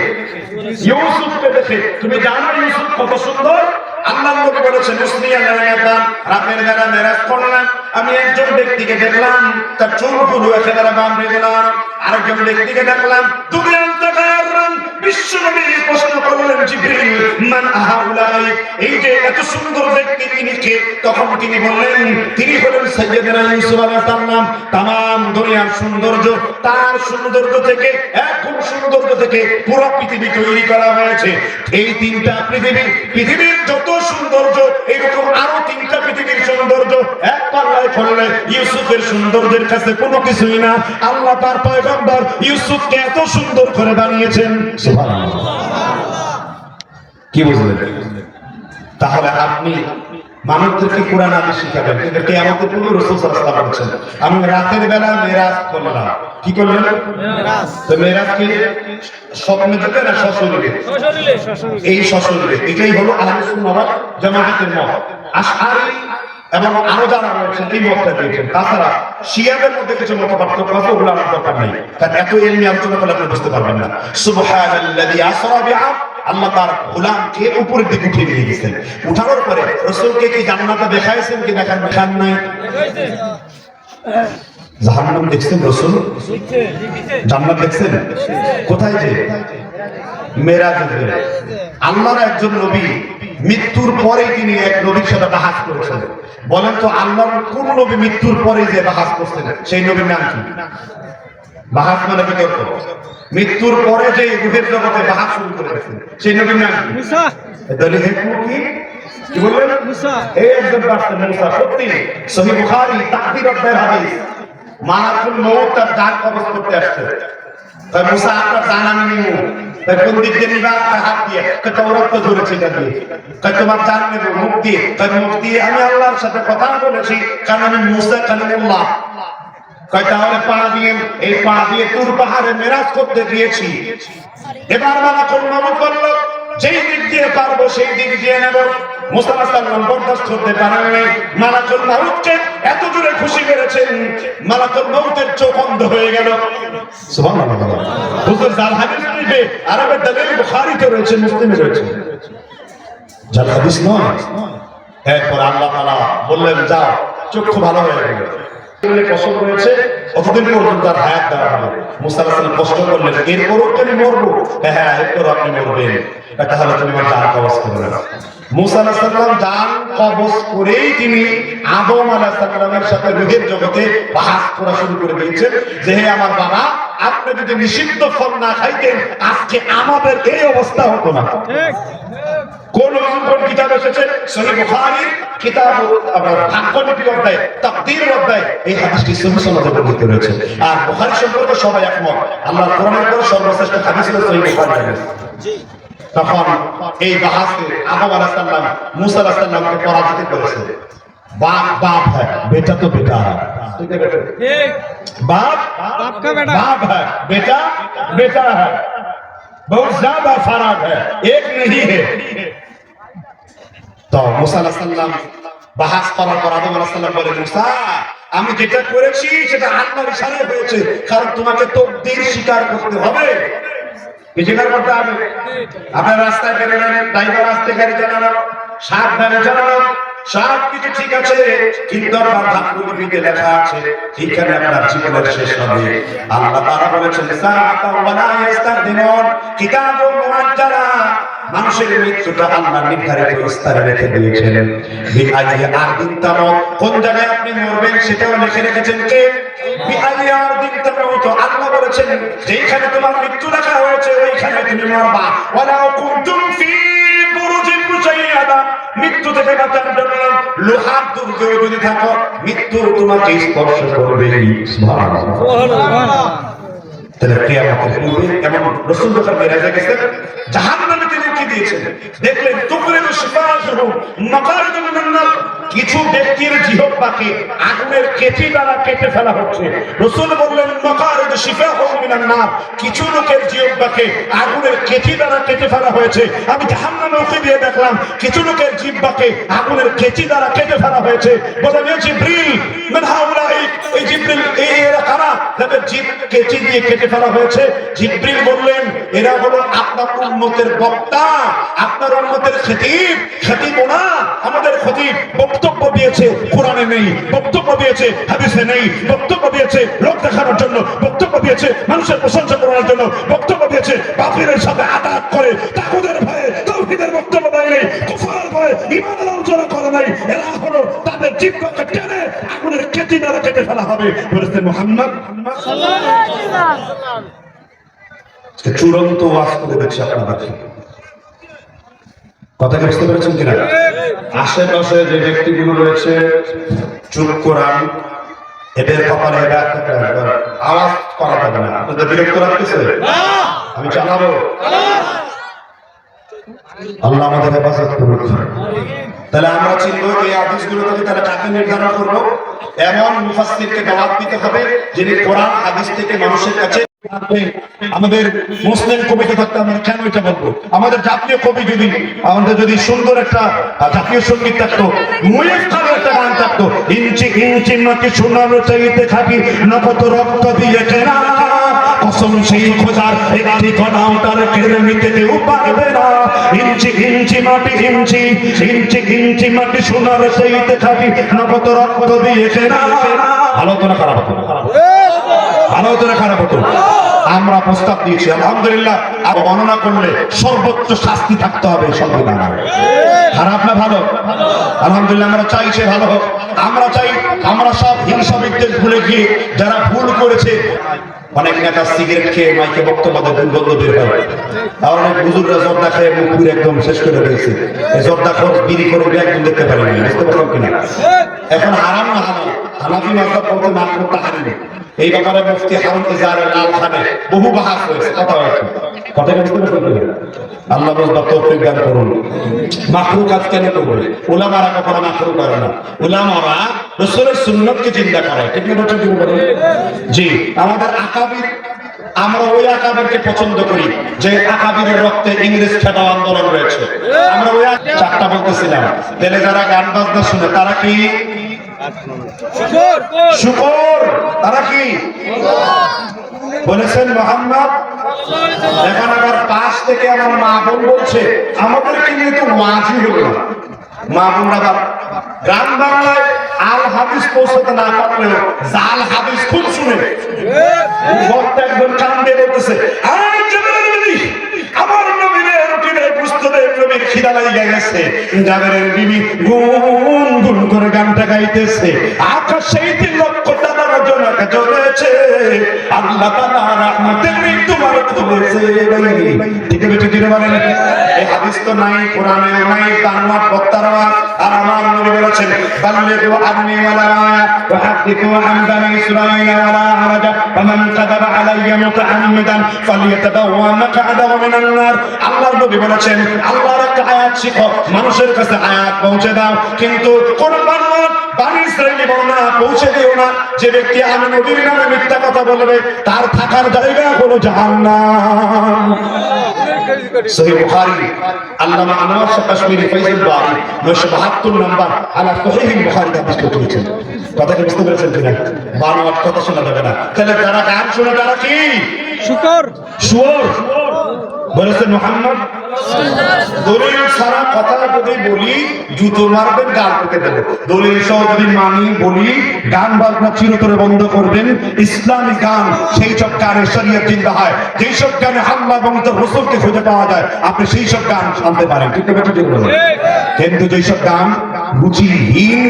ইউসুফকে দেখে। তুমি জানো ইউসুফ কত সুন্দর? আল্লাহর নবী বলেছেন মুসলিয়া লায়াতাম রাতের বেলা মেরাজ করলাম, আমি একজন ব্যক্তিকে দেখলাম তার চুলগুলো একেবারে বাঁধে দিলাম, আরেকজন ব্যক্তিকে দেখলাম দুনিয়ার তাকাররাম। বিশ্বনবী প্রশ্ন করলেন জিবরিল মান আহাউলাই, এই যে এত সুন্দর ব্যক্তি তিনি কে? তখন তিনি বললেন তিনি হলেন সাইয়্যিদনা ইউসুফ আলাইহিস সালাম। तमाम দুনিয়ার সৌন্দর্য তার সৌন্দর্য থেকে, একদম সৌন্দর্য থেকে পুরো পৃথিবী তৈরি করা হয়েছে। এই তিনটা পৃথিবীর যত সৌন্দর্য এরকম আরো তিনটা পৃথিবীর সৌন্দর্য এক পাল্লায় ফেললে ইউসুফের সৌন্দর্যের কাছে কোনো কিছুই না। আল্লাহ তার পয়গম্বর ইউসুফকে এত সুন্দর করে বানিয়েছেন। সুবহানাল্লাহ। কি বুঝলেন? তাহলে আপনি মানুষদেরকে কোরআন হাদিস শিখাবেন, কিন্তু কিয়ামতের পূর্বে রাসূল সাল্লাল্লাহু আলাইহি ওয়াসাল্লাম বলেছেন আমি রাতের বেলা মেরাজ করলাম। কি করলেন? মেরাজ। তো মেরাজ কি স্বপ্নে দেখে না সশরীরে? সশরীরে। এই সশরীরে এটাই হলো আহলে সুন্নাহ ওয়াল জামাআতের মত। আশআরী এবং আরো যারা রয়েছেন এই মতটা দিয়েছেন। তাছাড়া শিয়াদের মধ্যে কিছু মত পার্থক্য আছে, ওগুলো আমার দরকার নেই, কারণ এত ইলমি আলোচনা করলে আপনি বুঝতে পারবেন না। সুবহানাল্লাযী আসরা বিআবদ, আল্লাহ তার গোলামকে উপরের দিকে উঠিয়ে নিয়ে গেছেন। উঠানোর পরে রাসূলকে কি জান্নাতে দেখাইছেন কি দেখান নাই? জাহান্নাম দেখছেন রাসূল? জান্নাত দেখছেন? কোথায় যে? মেরাজে। আল্লাহর একজন নবী মৃত্যুর পরে তিনি এক নবীর সাথে বাহাস করেছেন। বলেন তো আল্লাহর কোন নবী মৃত্যুর পরে যে বাহাস করছেন সেই নবীর নাম কি? বাহাস মানে কি করত? মৃত্যুর পরে যে রূহের জগতে বাহাস শুরু করেছেন সেই নবীর নাম কি? মুসা। তাহলে কি বললেন? মুসা। এই একজন রাসূল মুসা। সত্যি সহিহ বুখারী তাকদীর অধ্যায়ের হাদিস, মালাকুল মউত তার জান কবজ করতে আসছে। তাই মুসা আপনার জান আমি নিব, তাই কোন দিক দিয়ে নিবা? হাত দিয়ে। তাওরাত তো ধরেছে এটা দিয়ে। তাই তোমার জান নেব মুখ দিয়ে। তাই মুখ দিয়ে আমি আল্লাহর সাথে কথা বলেছি, কারণ আমি মুসা কালিমুল্লাহ। তাহলে পা দিয়ে, এই পা দিয়ে তুর পাহাড়ে মেরাজ করতে দিয়েছি। এবার মালাকুল মউত বলল যেই দিক দিয়ে পারবো সেই দিক দিয়ে নেব। মুসা আলাইহিস সালাম বরদাস্ত করতে পারেন নাই। মালাকুল মউতকে এত জোরে খুশি করেছেন মালাকুল মউতের চোখ অন্ধ হয়ে গেল। সুবহানাল্লাহ। হুজুর জাল হাদিস শরীফে আরবের দলিল বুখারীতে রয়েছে, মুসলিমে রয়েছে, জাল হাদিস নয়। এরপর আল্লাহ তাআলা বললেন যাও, চক্ষু ভালো হয়ে গেল। কসম রয়েছে অতদিন পর্যন্ত আর হায়াত দেওয়া হবে। মুসা আলাইহিস সালাম কষ্ট করলেন, এরপরও তুমি মরবো? হ্যাঁ, এরপর আপনি মরবেন, তাহলে তুমি আমার জান কবজ করবে না। মুসা আলাইহিস সালাম জান কবজ করেই তিনি আদম আলাইহিস সালামের সাথে রূহের জগতে বাহাস করা শুরু করে দিয়েছেন যে হে আমার বাবা, আপনি যদি নিষিদ্ধ ফল না খাইতেন আজকে আমাদের এই অবস্থা হতো না। কোন কিতাব এসেছে? সহিহ বুখারীর কিতাব ভাগ্যলিপি অধ্যায়, তাকদীরের অধ্যায় এই হাদিসটি সহিহ সনদে বর্ণিত রয়েছে। আর বুখারী সম্পর্কে সবাই একমত, আল্লাহর কোরআনের পরে সর্বশ্রেষ্ঠ হাদিস হলো সহিহ বুখারী হাদিস। তখন এই বাহাসে আদম আলাইহিস সালাম মুসা আলাইহিস সালামকে পরাজিত করেছে। बाप बाप है, बेटा तो बेटा है, ठीक है बेटा, बाप बाप का बेटा, बाप है, बेटा बेटा है, बहुत ज्यादा फर्क है, एक नहीं है। तो मूसा अलैहिस सालाम বাহাস করার পর আদম আলাইহিস সালাম বলে, মুসা আমি যেটা করেছি সেটা আল্লাহর ইশারায় হয়েছে, কারণ তোমাকে তাকদীর স্বীকার করতে হবে। কি স্বীকার করতে হবে? আপনার রাস্তায় বেরোলেন, ড্রাইভার রাস্তে গাড়ি চালানো, সাবধানে চালানো, সব কিছু ঠিক আছে, কিন্তু আপনার ভাগ্যলিপিতে লেখা আছে এখানে আপনার জীবনের শেষ হবে। আল্লাহ তাআলা বলেছেন সাআতা ওয়া লা ইস্তাকদিমুন, কিতাবুন মুআজ্জালা, মানুষের মৃত্যুটা আল্লাহ নির্ধারিত স্থানে রেখে দিয়েছেন। বিআইয়ি আরদিন তামুত, কোন জায়গায় আপনি মরবেন সেটাও লিখে রেখেছেন কে? বিআইয়ি আরদিন তামুত, আল্লাহ বলেছেন যেখানে তোমার মৃত্যু লেখা হয়েছে ওইখানে তুমি মরবা। ওয়ালা কুনতুম ফি বুরুজিন মুশাইয়াদা, মৃত্যু থেকে বাঁচার জন্য লোহার দুর্গে যদি থাকো মৃত্যু তোমাকে স্পর্শ করবে। সুবহানাল্লাহ, সুবহানাল্লাহ। তাহলে কিয়ামতের পূর্বে এমন রাসূল যখন মেরাজে গেছেন জাহান্নামে তিনি কি দিয়েছেন দেখলেন, তুকরিদু শিফাহুম মাকারিদু মিনান নার, কিছু ব্যক্তির জিহ্বাকে আগুনের কেচি দ্বারা কেটে ফেলা হচ্ছে। রাসূল বললেন মাকারিদু শিফাহুম মিনান নার, কিছু লোকের জিহ্বাকে আগুনের কেচি দ্বারা কেটে ফেলা হয়েছে। আমি জাহান্নামে উঠে দিয়ে দেখলাম কিছু লোকের জিহ্বাকে আগুনের কেচি দ্বারা কেটে ফেলা হয়েছে। বলেন ইয়া জিবরিল মান হাউলাই, এই জিবরিল এরা কারা যাদের জিহ্বা কেচি দিয়ে কেটে ফেলা হয়েছে? জিবরিল বললেন এরা হলো আপনার উম্মতের বক্তা, আপনার উম্মতের খতিব। খতিব না, আমাদের খতিব বক্তব্য দিয়েছে, কোরআনে নেই, বক্তব্য দিয়েছে হাদিসে নেই, বক্তব্য দিয়েছে লোক দেখানোর জন্য, বক্তব্য দিয়েছে মানুষের প্রশংসা করার জন্য, বক্তব্য দিয়েছে বাতিলের সাথে আঘাত করে তাগুদের ভয়ে তাওহীদের বক্তব্য দেয় নাই, কুফরের ভয়ে ঈমানের আলোচনা করে নাই। এরা হলো তাদের জিহ্বাকে টেনে আগুনের কেচি দ্বারা কেটে ফেলা হবে বলেছেন মুহাম্মদ সাল্লাল্লাহু আলাইহি ওয়াসাল্লাম। চূড়ান্ত ওয়াজ করে দিচ্ছে আপনাদের, কথা কি বুঝতে পেরেছেন কিনা? আশেপাশে যে ব্যক্তিগুলো রয়েছে চুপ কোরআন, এদের কপালে আওয়াজ করা যাবে না। আপনাদের বিরক্ত লাগতেছে? আমি চালাবো। আল্লাহ আমাদের হেফাজত করুন। তাহলে আমরা চিনব এই হাদিসগুলো থেকে, তাহলে কাকে নির্ধারণ করবো? এমন মুফাসসিরকে দাওয়াত দিতে হবে যিনি কোরআন হাদিস থেকে মানুষের কাছে। আমাদের মুসলিম কবিতা থাকতে আমরা কেন এটা বলবো? আমাদের জাতীয় কবি যদি, আমাদের যদি সুন্দর একটা জাতীয় সঙ্গীত থাকতো, মুয়েফকার একটা গান থাকতো, ইঞ্চি ইঞ্চি মাটি সোনার চাইতে খাবি নগদ রক্ত দিয়ে কেনা, কসম সেই খোঁজার একটি কণাও তার কেড়ে নিতে কেউ পারবে না। ইঞ্চি ইঞ্চি মাটি ইঞ্চি ইঞ্চি ইঞ্চি মাটি সোনার চাইতে খাবি নগদ রক্ত দিয়ে কেনা। আলোচনা খারাপ হতো, আলোচনা খারাপ হতো। আমরা প্রস্তাব দিয়েছি আলহামদুলিল্লাহ, আর গণনা করলে সর্বোচ্চ শাস্তি থাকতে হবে সংবিধান। খারাপ না ভালো? আলহামদুলিল্লাহ, আমরা চাই সে ভালো হোক। আমরা চাই আমরা সব হিংসা বিদ্বেষ ভুলে গিয়ে যারা ভুল করেছে, অনেক নেতা সিগারেট খেয়ে মাইকে বক্তব্য দেয়, দুর্গন্ধ বের হয়। আর অনেক হুজুররা জর্দা খেয়ে মুখ পুরো একদম শেষ করে দিয়েছে। এই জর্দা খোর বিড়ি করে একদম দেখতে পারেনি, বুঝতে পারলাম কিনা? এখন হারাম না হারাম, হানাফি মাযহাব বলতে মাকরুহ তাহরিম। এই ব্যাপারে মুফতি হারুন ইজারে লাল খানে বহু বাহাস হয়েছে, কথা হয়েছে। কথা বুঝতে পারছেন? আল্লাহ বুঝবার তৌফিক দান করুন। মাকরুহ কাজ কেন করবে? উলামারা কখনো মাকরুহ করে না। উলামারা রাসূলের সুন্নাতকে জিন্দা করে, ঠিক না? বলতে বলুন জি। আমাদের আকাবির, আমরা ওই আকাবিরকে পছন্দ করি যে আকাবিরের রক্তে ইংরেজ খেদাও আন্দোলন রয়েছে। আমরা ওই চারটা বলতেছিলাম, তাহলে যারা গান বাজনা শুনে তারা কি শুকর? তারা কি বলেছেন মুহাম্মদ? এখন আবার পাশ থেকে আমার মা বোন বলছে আমাদেরকে নিয়ে তো ওয়াজি হলো না। মা বোনরা গ্রাম বাংলায় আল হাদিস পৌঁছাতে না পারলেও জাল হাদিস খুব শুনে বক্তা একজন কান্দে বলতেছে আমার নবীর রুটিনে পুস্তকের নবীর খিদা লাগিয়ে গেছে, জাবেরের বিবি গুন গুন করে গানটা গাইতেছে, আকাশেই 3 লক্ষ তারার জনক জ্বলেছে, আল্লাহ তাআলা রহমতের তোমার খুলেছে। ঠিক আছে, ঠিক বলেন। এই হাদিস তো নাই, কোরআনে নাই, তানওয়াত বক্তারা। আর আমার নবী বলেছেন বাল্লিগু আন্নি ওয়ালা ওয়া হাদিথু আন বানি ইসরাঈল ওয়ালা হারাজা ফামান কাযাবা আলাইয়া মুতাআম্মিদান ফালইয়াতাবাওয়া মাকআদাহু মিনান নার। আল্লাহর নবী বলেছেন আল্লাহর একটা আয়াত শিখো, মানুষের কাছে আয়াত পৌঁছে দাও, কিন্তু কোন বানি ইসরাঈলী বর্ণনা পৌঁছে দিও না। যে ব্যক্তি আমি নবীর নামে মিথ্যা কথা বলবে তার থাকার জায়গা হলো জাহান্নাম। সহিহ বুখারী, আল্লামা আনোয়ার শাহ কাশ্মীরি ফয়জুল বারী 972 নম্বর আলা সহিহ বুখারীতে হাদিস করেছেন। কথা কি বুঝতে পেরেছেন কিনা? বানোয়াট কথা শোনা যাবে না। তাহলে যারা গান শোনে তারা কি শুকর শুয়োর বলেছেন মুহাম্মদ। দলিল ছাড়া কথা যদি বলি জুতো মারবেন, গাল পেতে দেবে। দলিল সহ যদি মানি বলি গান বাজনা চিরতরে বন্ধ করবেন। ইসলামী গান সেই সব গানের শরীয়ত জিন্দা হয়, যেই সব গানে আল্লাহ এবং তার রাসূলকে খুঁজে পাওয়া যায়, আপনি সেই সব গান শুনতে পারেন। ঠিক আছে, ঠিক বলেন। কিন্তু যেই সব গান রুচিহীন,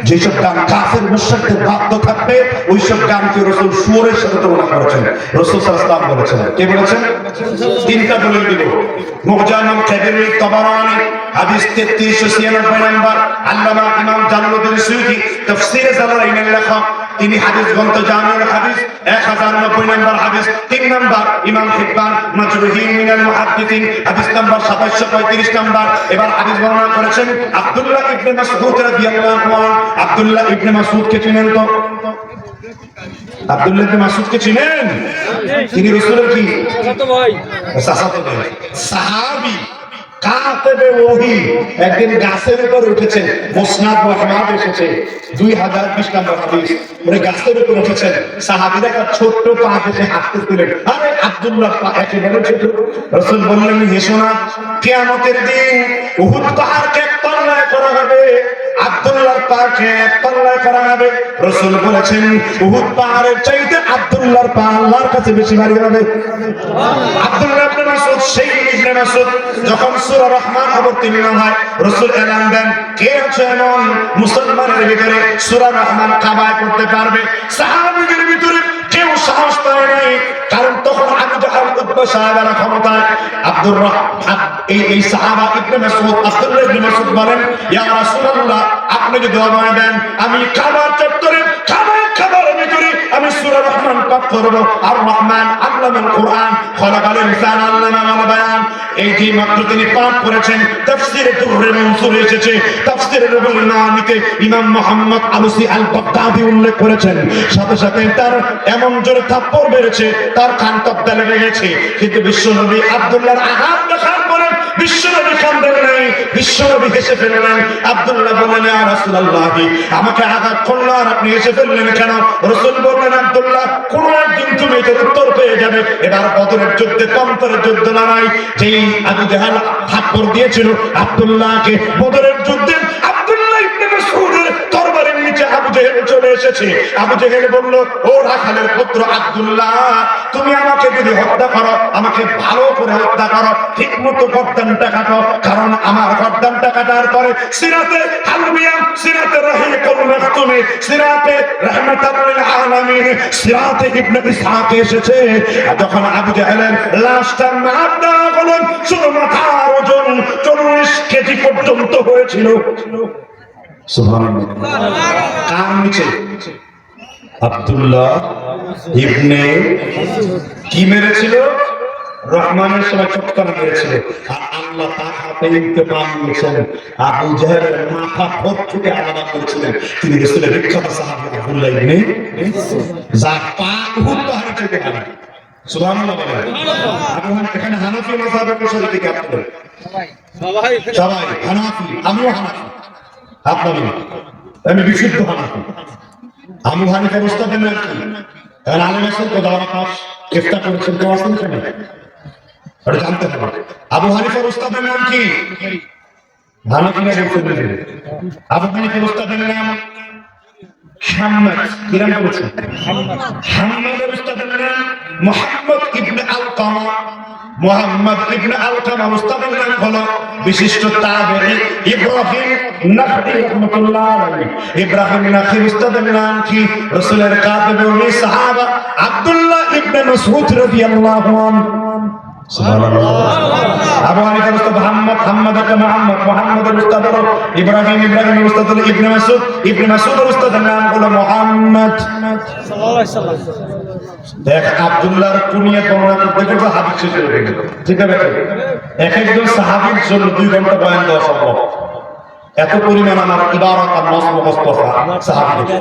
যেই সব গান কাফের মুশরিকদের বাধ্য থাকবে, ওই সব গানকে রাসূল সুরের সাথে তুলনা করেছেন। রাসূল সাল্লাল্লাহু আলাইহি ওয়াসাল্লাম বলেছেন, কে বলেছেন? 3টা দলিল দিব। মুজান্নাম কাদিরি তাবারানি হাদিস 3396 নম্বর, আল্লামা ইমাম জালালউদ্দিন সুয়ুতী তাফসীরে জালালাইনের লেখা, তিনি হাদিস গ্রন্থ জামিউল হাদিস 1090 নম্বর হাদিস। 3 নম্বর ইমাম হিব্বান মাজরুহিন মিনাল মুহাদ্দিসিন হাদিস নাম্বার 2735 নম্বর। এবার হাদিস বর্ণনা করেছেন আব্দুল্লাহ ইবনে মাসউদ রাদিয়াল্লাহু আনহু। আব্দুল্লাহ ইবনে মাসউদ কে চিনেন তো? আব্দুল্লাহ ইবনে মাসউদ কে চিনেন? তিনি রাসূলের কি চাচাতো ভাই, চাচাতো ভাই, সাহাবী, কাতেবে ওহী। একদিন গাছের উপর উঠেছেন, মুসনাদ আহমদ এসেছে 2020 নম্বর হাদিস। উনি গাছের উপর উঠেছেন, সাহাবীরা একটা ছোট্ট পা দিয়ে হাঁটতেছিলেন। আরে আব্দুল্লাহ পা একেবারে ছোট। রাসূল বললেন, এসো না, কিয়ামতের দিন উহুদ পাহাড়কে পাল্লায় করা হবে, আব্দুল্লাহর পাকে পাল্লায় করা হবে। রাসূল বলেছেন উহুদ পাহাড়ের চাইতে আব্দুল্লাহর পা আল্লাহর কাছে বেশি ভারী হবে। আব্দুল্লাহ ইবনে মাসউদ, সেই ইবনে মাসউদ যখন সূরা রহমান অবতীর্ণ হয়, রাসূল এলান দেন, কে আছে এমন মুসলমানের ভিতরে সূরা রহমান কাবায় পড়তে পারবে? সাহাবীদের ভিতরে কেউ সাহস পায় নাই, কারণ তখন আবু জাহল উতবা সাহাবারা ক্ষমতায়। আব্দুর রহমান এই সাহাবা ইবনে মাসউদ, আব্দুল্লাহ ইবনে মাসউদ বলেন, ইয়া রাসূলুল্লাহ, আপনি যদি অনুমতি দেন আমি কাবার চত্বরে খাবারের ভিতরে আমি সূরা রহমান পাঠ করব। আর রহমান আল্লামাল কুরআন, খলাকাল ইনসান আল্লামাল বায়ান। এই যে মাত্র তিনি পাঠ করেছেন, তাফসীরে দুররে মনসুর এসেছে, তাফসীরে রুহুল মানিতে ইমাম মুহাম্মদ আলুসি আল বাগদাদি উল্লেখ করেছেন। সাথে সাথে তার এমন জোরে থাপ্পড় মেরেছে, তার কান তপ্তা লেগে গেছে। কিন্তু বিশ্বনবী আব্দুল্লাহর আঘাত দেখার পরে বিশ্বনবী কাঁদেন নাই, বিশ্বনবী হেসে ফেললেন। আব্দুল্লাহ বললেন, ইয়া রাসূলুল্লাহ, আমাকে আঘাত করলো আর আপনি হেসে ফেললেন কেন? রাসূল বললেন, আব্দুল্লাহ, কোন একদিন তুমি এর উত্তর পেয়ে যাবে। এবার বদরের যুদ্ধে, কন্তরের যুদ্ধ লড়াই, যেই আবু জাহল থাপ্পড় দিয়েছিল আব্দুল্লাহকে, বদরের যুদ্ধে আব্দুল্লাহ ইবনে মাসউদের তরবারির নিচে আবু জাহল চলে এসেছে। আবু জাহল বলল, ও রাখালের পুত্র আব্দুল্লাহ, তুমি আমাকে যদি হত্যা করো, আমাকে ভালো করে হত্যা করো, ঠিক মতো গর্দানটা কাটো, কারণ আমার গর্দানটা কাটার পরে সিরাতে হালবিয়া, সিরাতে রাহিকুল মাখতুমি, সিরাতে রাহমাতাল লিল আলামিন, সিরাতে ইবনে ইসহাক এসেছে। যখন আবু জাহলের লাশটা নাপ দেওয়া হলো, শুধু মাথার ওজন 40 কেজি পর্যন্ত হয়েছিল। সুবহানাল্লাহ। কার নিচে? আব্দুল্লাহ ইবনে কি মেরেছিল? রহমানের সময় চটকানা মেরেছিল। আর আল্লাহ তার হাতে ইন্তেকাম নিয়েছেন। আবু জাহলের মাথা ভোট থেকে আলাদা করেছিলেন। তিনি রাসূলের বিখ্যাত সাহাবী আব্দুল্লাহ ইবনে যার পা উহুদ পাহাড়ে থেকে গেল। সুবহানাল্লাহ বলেন। এখানে হানাফি মাযহাবের অনুসারী দিকে আপনারা সবাই হানাফি, আমিও হানাফি, আপনারা আমি বিশুদ্ধ হানাফি। আবু হানিফার উস্তাদের নাম কি? আর আলেম আছেন তো, দাওয়া পাস ইফতা করেছেন, কেউ আছেন কেন? ওটা জানতে হবে। আবু হানিফার উস্তাদের নাম কি? ভালো কিনা বলতে আবু হানিফার উস্তাদের নাম হাম্মাদ, কি নাম বলেছেন? হাম্মাদের উস্তাদের নাম মুহাম্মদ ইবনে আলকামা। মুহাম্মদ ইবনে আলকামা উস্তাদের নাম হলো বিশিষ্ট তাবেঈ ইব্রাহিম নাখঈ রাহমাতুল্লাহ আলাইহি। ইব্রাহিম নাখঈ উস্তাদের নাম কি? রাসূলের কাতিব উনি সাহাবা আব্দুল্লাহ ইবনে মাসউদ রাদিয়াল্লাহু আনহু। সুবহানাল্লাহ। আবু হানিফার উস্তাদ মুহাম্মদ, মুহাম্মদের মুহাম্মদের উস্তাদ হলো ইব্রাহিম, ইব্রাহিমের উস্তাদ হলো ইবনে মাসউদ, ইবনে মাসউদের উস্তাদের নাম হলো মুহাম্মদ সাল্লাল্লাহু আলাইহি সাল্লাম। দেখ আব্দুল্লাহর কুনিয়া বর্ণনা করতে করতে হাদিস শেষ হয়ে গেল। ঠিক আছে, এক একজন সাহাবীর জন্য 2 ঘন্টা বয়ান দেওয়া সম্ভব। এত পরিমাণ আমার ইবারত আর নস মুখস্থা সাহাবীদের।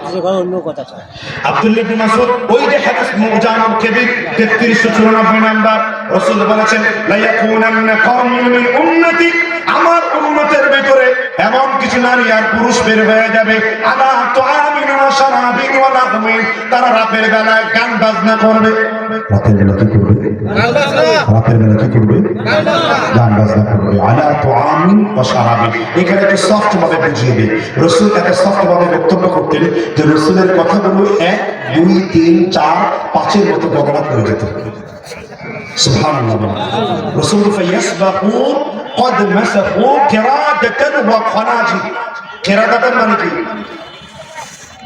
আব্দুল্লাহ ইবনে মাসউদ ওই যে হাদিস মুজামুল কবির 3394 নাম্বার, রাসূল বলেছেন লা ইয়াকুনান্না কওমুন মিন উম্মতি, আমার উম্মতের ভিতরে এমন কিছু নারী আর পুরুষ বের হয়ে যাবে আলা তুআমিন ওয়া শারাবিন ওয়া লাহমিন, তারা রাতের বেলায় গান বাজনা করবে। রাতের বেলা কি করবে? রাতের বেলা কি করবে? গান বাজনা করবে। আলা তুআমিন ওয়া শারাবিন, এখানে একটু সফট ভাবে বুঝিয়ে দিই। রাসূল একটা সফট ভাবে বক্তব্য করতেন যে রাসূলের কথাগুলো 1 2 3 4 5 এর মতো বর্ণনা করে যেত। সুবহানাল্লাহ। রাসূল ফায়াসবাকুন قد مسخوا قرادة وخناجر। قرادة মানে কি?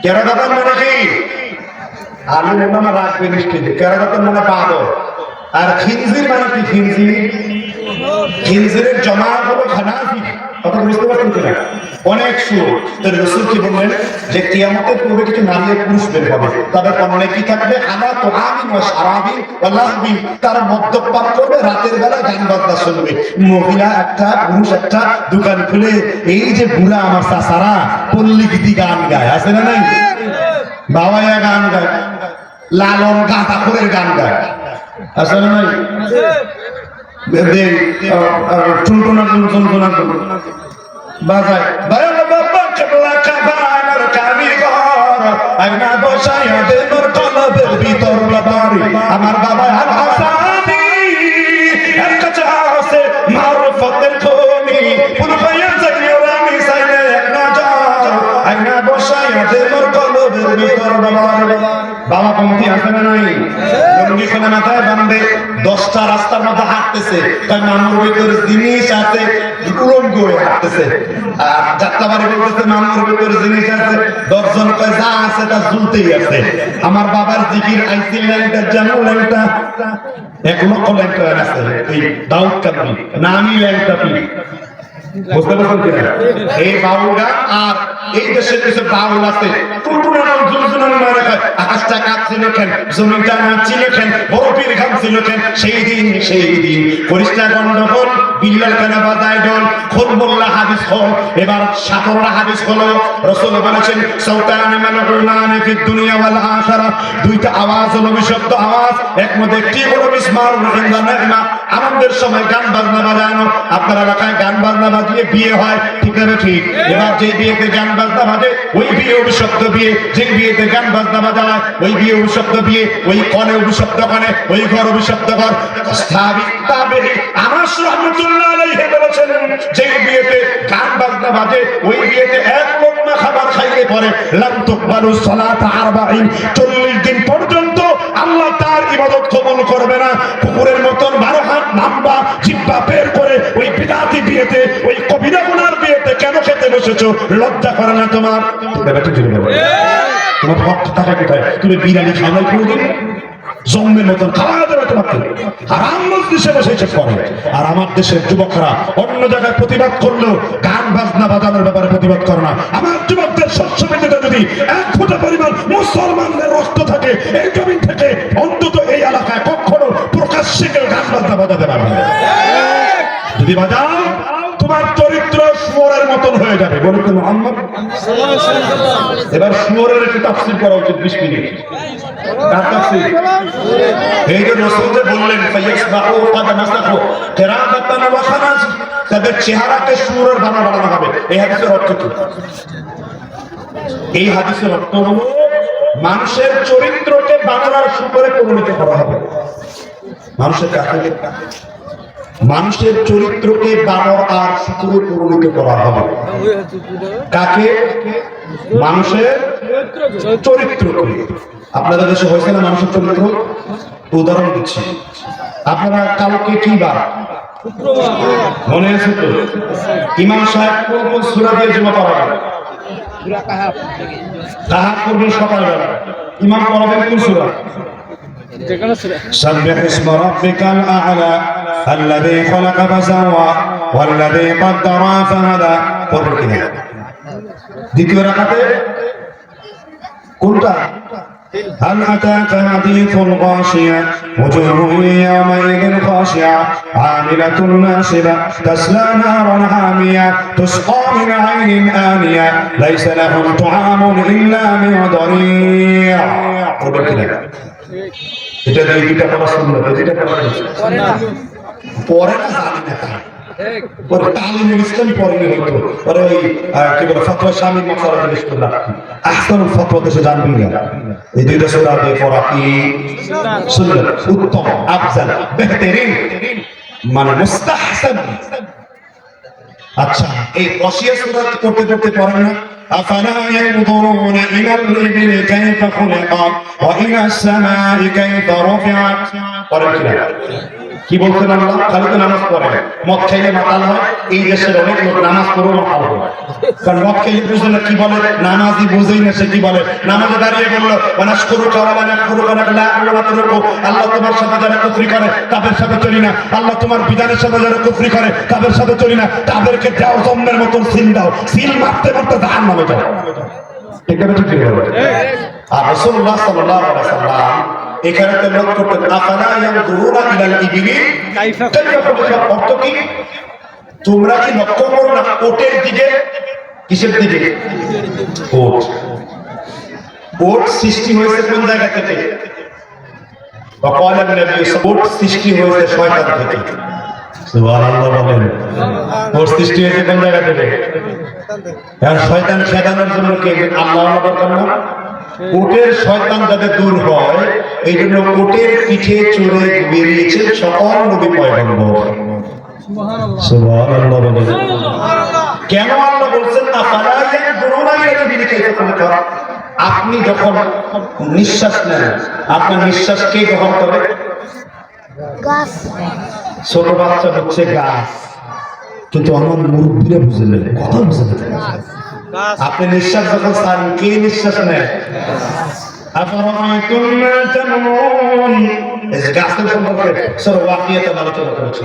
قرادة মানে কি? আলু মানে রাখবে নিশ্চিত। قرادة মানে বাদর। আর খিনজির মানে কি? খিনজিরের জমা হলো খানাজির। কথা বুঝতে পারছেন কিনা? অনেক সুর। রাসূল কি বললেন যে কিয়ামতের পূর্বে কিছু নারী আর পুরুষ বের হবে, তাদের পরনে কি থাকবে? আলা তুআমিন ওয়া শারাবিন ওয়া লাহবিন, তারা মদ্যপান করবে, রাতের বেলা গান বাজনা শুনবে। মহিলা একটা পুরুষ একটা দোকান খুলে এই যে বুড়া আমার চাচারা পল্লী গীতি গান গায়, আছে না নাই? বাবায়া গান গায়, লালন গাঁদাখোরের গান গায়, আছে না নাই? টুনটুনা টুনটুনা বাজায় বাবা বাবা কেবলা কাবানার কারিগর আইনা বসায়া দেবর কলবের ভিতর বাড়ি। আমার বাবা আল হাসানি এক কাছে আছে মারফতের খনি, পুরফায়া যাইও রানী সাইলে এক নজর আইনা বসায়া দেবর কলবের ভিতর বাড়ি। বাবা পন্থী আছে না নাই? লুঙ্গি খুলে মাথায় বাঁধে 10টা রাস্তার মধ্যে হাঁটতেছে, তাই মামুর ভিতরে জিনিস আছে, উলঙ্গ হয়ে হাঁটতেছে। আর যাত্রাবাড়ি বলতেছে মামুর ভিতরে জিনিস আছে, 10 জন কয় যা আছে তা ঝুলতেই আছে। আমার বাবার জিকির আইসি ল্যাংটা জানো ল্যাংটা 1 লক্ষ ল্যাংটা আছে এই দাউদ কান্দি নামি ল্যাংটা পি। বুঝতে পারছেন কিনা? এই বাউল গান আর এই দেশের কিছু বাউল আছে টুনটুনার জুলজুলার মারে খায়, আকাশটা কাঁপছে লেখেন, জমিনটা নাচছে লেখেন, বরফের ঘামছে লেখেন। সেই দিন পরিষ্কার গন্ডগোল, বিল্লাল কেনা বাজায় ডোল, খোল মোল্লা হাদিস হল। এবার 17টা হাদিস হলো। রাসূল বলেছেন সাউতানে মালউনানে ফিদ দুনিয়া ওয়াল আখিরা, 2টা আওয়াজ হলো বিশুদ্ধ আওয়াজ। এর মধ্যে একটি হলো মিসমারুল ইনদা নি'মা, আনন্দের সময় গান বাজনা বাজানো। আপনার এলাকায় গান বাজনা বাজিয়ে বিয়ে হয়, ঠিক না ঠিক? এবার যে বিয়েতে গান বাজনা বাজে ওই বিয়ে অভিশপ্ত বিয়ে, যে বিয়েতে গান বাজনা বাজা হয় ওই বিয়ে অভিশপ্ত বিয়ে, ওই কনে অভিশপ্ত কনে, ওই ঘর অভিশপ্ত ঘর। তাবেঈ আনাস রাহমাতুল্লাহ আলাইহি বলেছেন যে বিয়েতে গান বাজনা বাজে ওই বিয়েতে 1 লোকমা খাবার খাইলে পরে লাম তুকবালু সালাত 40 দিন পর্যন্ত আল্লাহ তার ইবাদত কবুল করবে না। কুকুরের মতন 12 হাত লম্বা জিহ্বা বের করে ওই বিদাতি বিয়েতে, ওই কবিরা গুনার বিয়েতে কেন খেতে বসেছো? লজ্জা করে না তোমার? তোমার ভক্ত টাকা কোথায়? তুমি বিরিয়ানি খাওয়াই কোনদিন? জম্মের মতন খাওয়া দেবে তোমাকে। আর আমার দেশে বসে এসব করে। আর আমার দেশের যুবকরা অন্য জায়গায় প্রতিবাদ করলেও গান বাজনা বাজানোর ব্যাপারে প্রতিবাদ করে না। আমার যুবকদের শস্য মেঝেতে যদি 1 ফোঁটা পরিমাণ মুসলমানদের রক্ত থাকে এই জমিন থেকে, অন্তত এই এলাকায় কখনো প্রকাশ্যে কেউ গান বাজনা বাজাতে পারবে না। যদি বাজাও তোমার চরিত্র শুয়োরের মতন হয়ে যাবে। বলুন মুহাম্মদ সাল্লাল্লাহু আলাইহি ওয়াসাল্লাম। এবার শুয়োরের একটু তাফসীর করা উচিত 20 মিনিট। কার তাফসীর? এই যে রাসূল যে বললেন ফায়াসবাহু ক্বাদ মাসাখু কিরাদাতান ওয়া খানাজ, তাদের চেহারাকে শুয়োরের বানানো হবে। এই হাদিসের অর্থ কি? এই হাদিসের অর্থ হলো মানুষের চরিত্রকে বানরের শুয়োরে পরিণত করা হবে। মানুষের কাছে মানুষের চরিত্রকে বানর আর শুকুরে পরিণত করা হবে। কাকে? মানুষের চরিত্রকে। আপনাদের দেশে হয়েছে না মানুষের চরিত্র? উদাহরণ দিচ্ছি, আপনারা কালকে কি বার মনে আছে তো? ইমাম সাহেব কোন সূরা দিয়ে জমা পড়াবেন? কাহাফ করবেন সকালবেলা। ইমাম পড়াবেন কোন সূরা? سبح اسم ربك الأعلى الذي خلق فسوى والذي قدر فهدى। পড়বেন কিনা? দ্বিতীয় রাকাতে কোনটা? هل أتاك حديث الغاشية وجوه يومئذ خاشعة عاملة ناصبة تصلى نارا حامية تسقى من عين آنية ليس لهم طعام إلا من ضريع। এটা দিয়ে দুইটা কথা শুনলো, যেটা পড়ে না জানি না তার পরে তালিমুল ইসলাম পড়লে হতো, পরে ওই কি বলে ফতোয়া শামিল মাসালা জিজ্ঞেস করলাম, আহসানুল ফতোয়া দেশে জানবি না। এই দুইটা সূরা দিয়ে পড়া কি সুন্নাত, উত্তম, আফজাল, বেহতরিন, মানে মুস্তাহসান। আচ্ছা, এই ওয়াসিয়া সূরা পড়তে পড়তে পড়েন না? أفلا ينظرون إلى الإبل كيف خلقت وإلى السماء كيف رفعت। কি বলছেন আল্লাহ? খালি তো নামাজ পড়ে, মদ খাইলে মাতাল হয়। এই দেশের অনেক লোক নামাজ পড়েও মাতাল হয়, কারণ মদ খাইলে বুঝে না কি বলে, নামাজই বুঝেই না সে কি বলে। নামাজে দাঁড়িয়ে বললো আল্লাহ তোমার সাথে যারা কুফরি করে তাদের সাথে চলি না, আল্লাহ তোমার বিধানের সাথে যারা কুফরি করে তাদের সাথে চলি না, তাদেরকে যাও জন্মের মতন সিল দাও, সিল মারতে মারতে জাহান্নামে যাও। ঠিক আছে, ঠিক আছে। আর রাসূলুল্লাহ সাল্লাল্লাহু আলাইহি ওয়াসাল্লাম এখানে তেলাওয়াত করতেন, আফালা ইয়ানজুরুনা ইলাল ইবিলি কাইফা খুলিকাত। অর্থ কি? তোমরা কি লক্ষ্য করো না ওটের দিকে? কিসের দিকে? ওট। ওট সৃষ্টি হয়েছে কোন জায়গা থেকে? ওয়াকালা নবী ওট সৃষ্টি হয়েছে শয়তান থেকে। সুবহানাল্লাহ বলেন। ওট সৃষ্টি হয়েছে কোন জায়গা থেকে? আর শয়তান খেদানোর জন্য কে? আল্লাহ দরকার না? উটের শয়তান যাতে দূর হয় এই জন্য উটের পিঠে চড়ে বেরিয়েছেন সকল নবী পয়গম্বর। সুবহানাল্লাহ বলেন। কেন আল্লাহ বলছেন না ফালা ইয়ানজুরুনা ইলাল ইবিলি কাইফা খুলিকাত? আপনি যখন নিঃশ্বাস নেন, আপনার নিঃশ্বাস কে গ্রহণ করে? গাছ। ছোট বাচ্চা হচ্ছে গাছ, কিন্তু আমার মুরব্বীরা বুঝলেন, কথা বুঝলেন। আপনি নিঃশ্বাস যখন ছাড়েন, কে নিঃশ্বাস নেয়? আফারাআইতুম মা তামনুন। এই গাছের সম্পর্কে সূরা ওয়াকিয়াতে আলোচনা করেছে।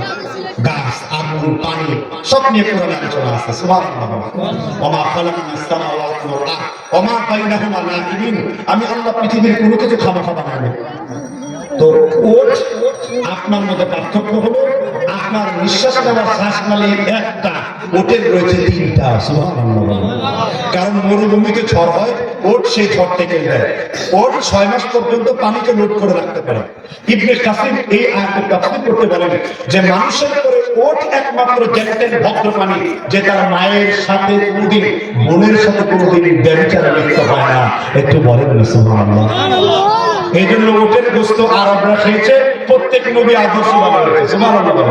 গাছ, আগুন, পানি সব নিয়ে কোরআনে আলোচনা আছে। সুবহানাল্লাহ। ওমা খালাকনাস সামাওয়াতি ওয়াল আরদ ওমা বাইনাহুমা লাঈবিন। আমি আল্লাহ পৃথিবীর কোনো কিছু খামখা বানাইনি। তো ওট আপনার মধ্যে পার্থক্য হলো আপনার নিঃশ্বাস নেওয়ার শ্বাস নালী একটা, ওটের রয়েছে তিনটা। সুবহানাল্লাহ। কারণ মরুভূমিতে ঝড় হয়, ওট সেই ঝড় থেকে দেয়। ওট 6 মাস পর্যন্ত পানিকে লোড করে রাখতে পারে। ইবনে কাসির এই আয়াতের তাফসীর করতে বলেন যে মানুষের উপরে ওট একমাত্র জেন্টেল ভদ্র প্রাণী যে তার মায়ের সাথে কোনদিন, বোনের সাথে কোনদিন ব্যভিচারে লিপ্ত হয় না। একটু বলেন সুবহানাল্লাহ। এই জন্য ওটের গোশত আরবরা খেয়েছে, প্রত্যেক নবী আদর্শভাবে রয়েছে। সুবহানাল্লাহ।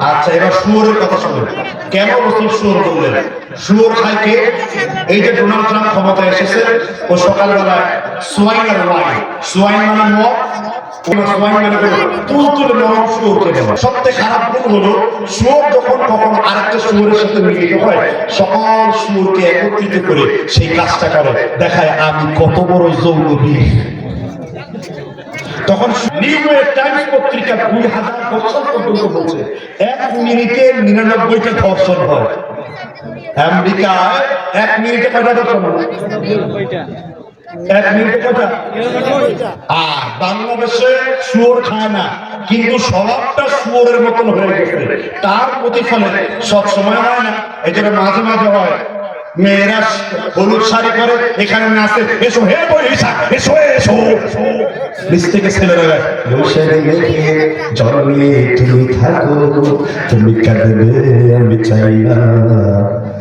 আচ্ছা, এবার শুয়োরের কথা শুনুন। কেন রাসূল শুয়োর বললেন? শুয়োর খায় কে? এই যে ডোনাল্ড ট্রাম্প ক্ষমতায় এসেছে, ও সকালবেলা সোয়াইন আর ওয়াইন, সোয়াইন মানে মদ, সোয়াইন মানে তুলতুলে নরম শুয়োর খেতে হয়। সবচেয়ে খারাপ গুণ হলো শুয়োর যখন কখন আরেকটা শুয়োরের সাথে মিলিত হয়, সকল শুয়োরকে একত্রিত করে সেই কাজটা করে, দেখায় আমি কত বড় যৌনবীর। তখন নিউ ইয়র্ক টাইমস পত্রিকা 2000 বছর পর্যন্ত বলছে 1 মিনিটে 99টা ধর্ষণ হয়। আমেরিকায় 1 মিনিটে কয়টা ধর্ষণ হয়? 1 মিনিটে কয়টা? আর বাংলাদেশে শুয়োর খায় না, কিন্তু স্বভাবটা শুয়োরের মতন হয়ে গেছে। তার প্রতিফলে সব সময় হয় না, এই জন্য মাঝে মাঝে হয়। মেয়েরা হলুদ শাড়ি পরে এখানে নাচে, এসো হে বৈশাখ, এসো এসো। নিচ থেকে ছেলেরা গায়, বৈশাখে মেঘে জলে তুমি থাকো, তুমি কাঁদবে আমি চাই না।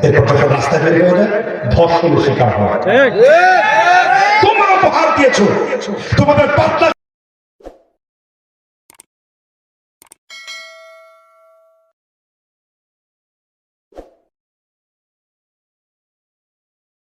এরপর যখন রাস্তায় বের হয়ে যায়, ধর্ষণের শিকার হয়। তোমরা উপহার দিয়েছো, তোমাদের পাতলা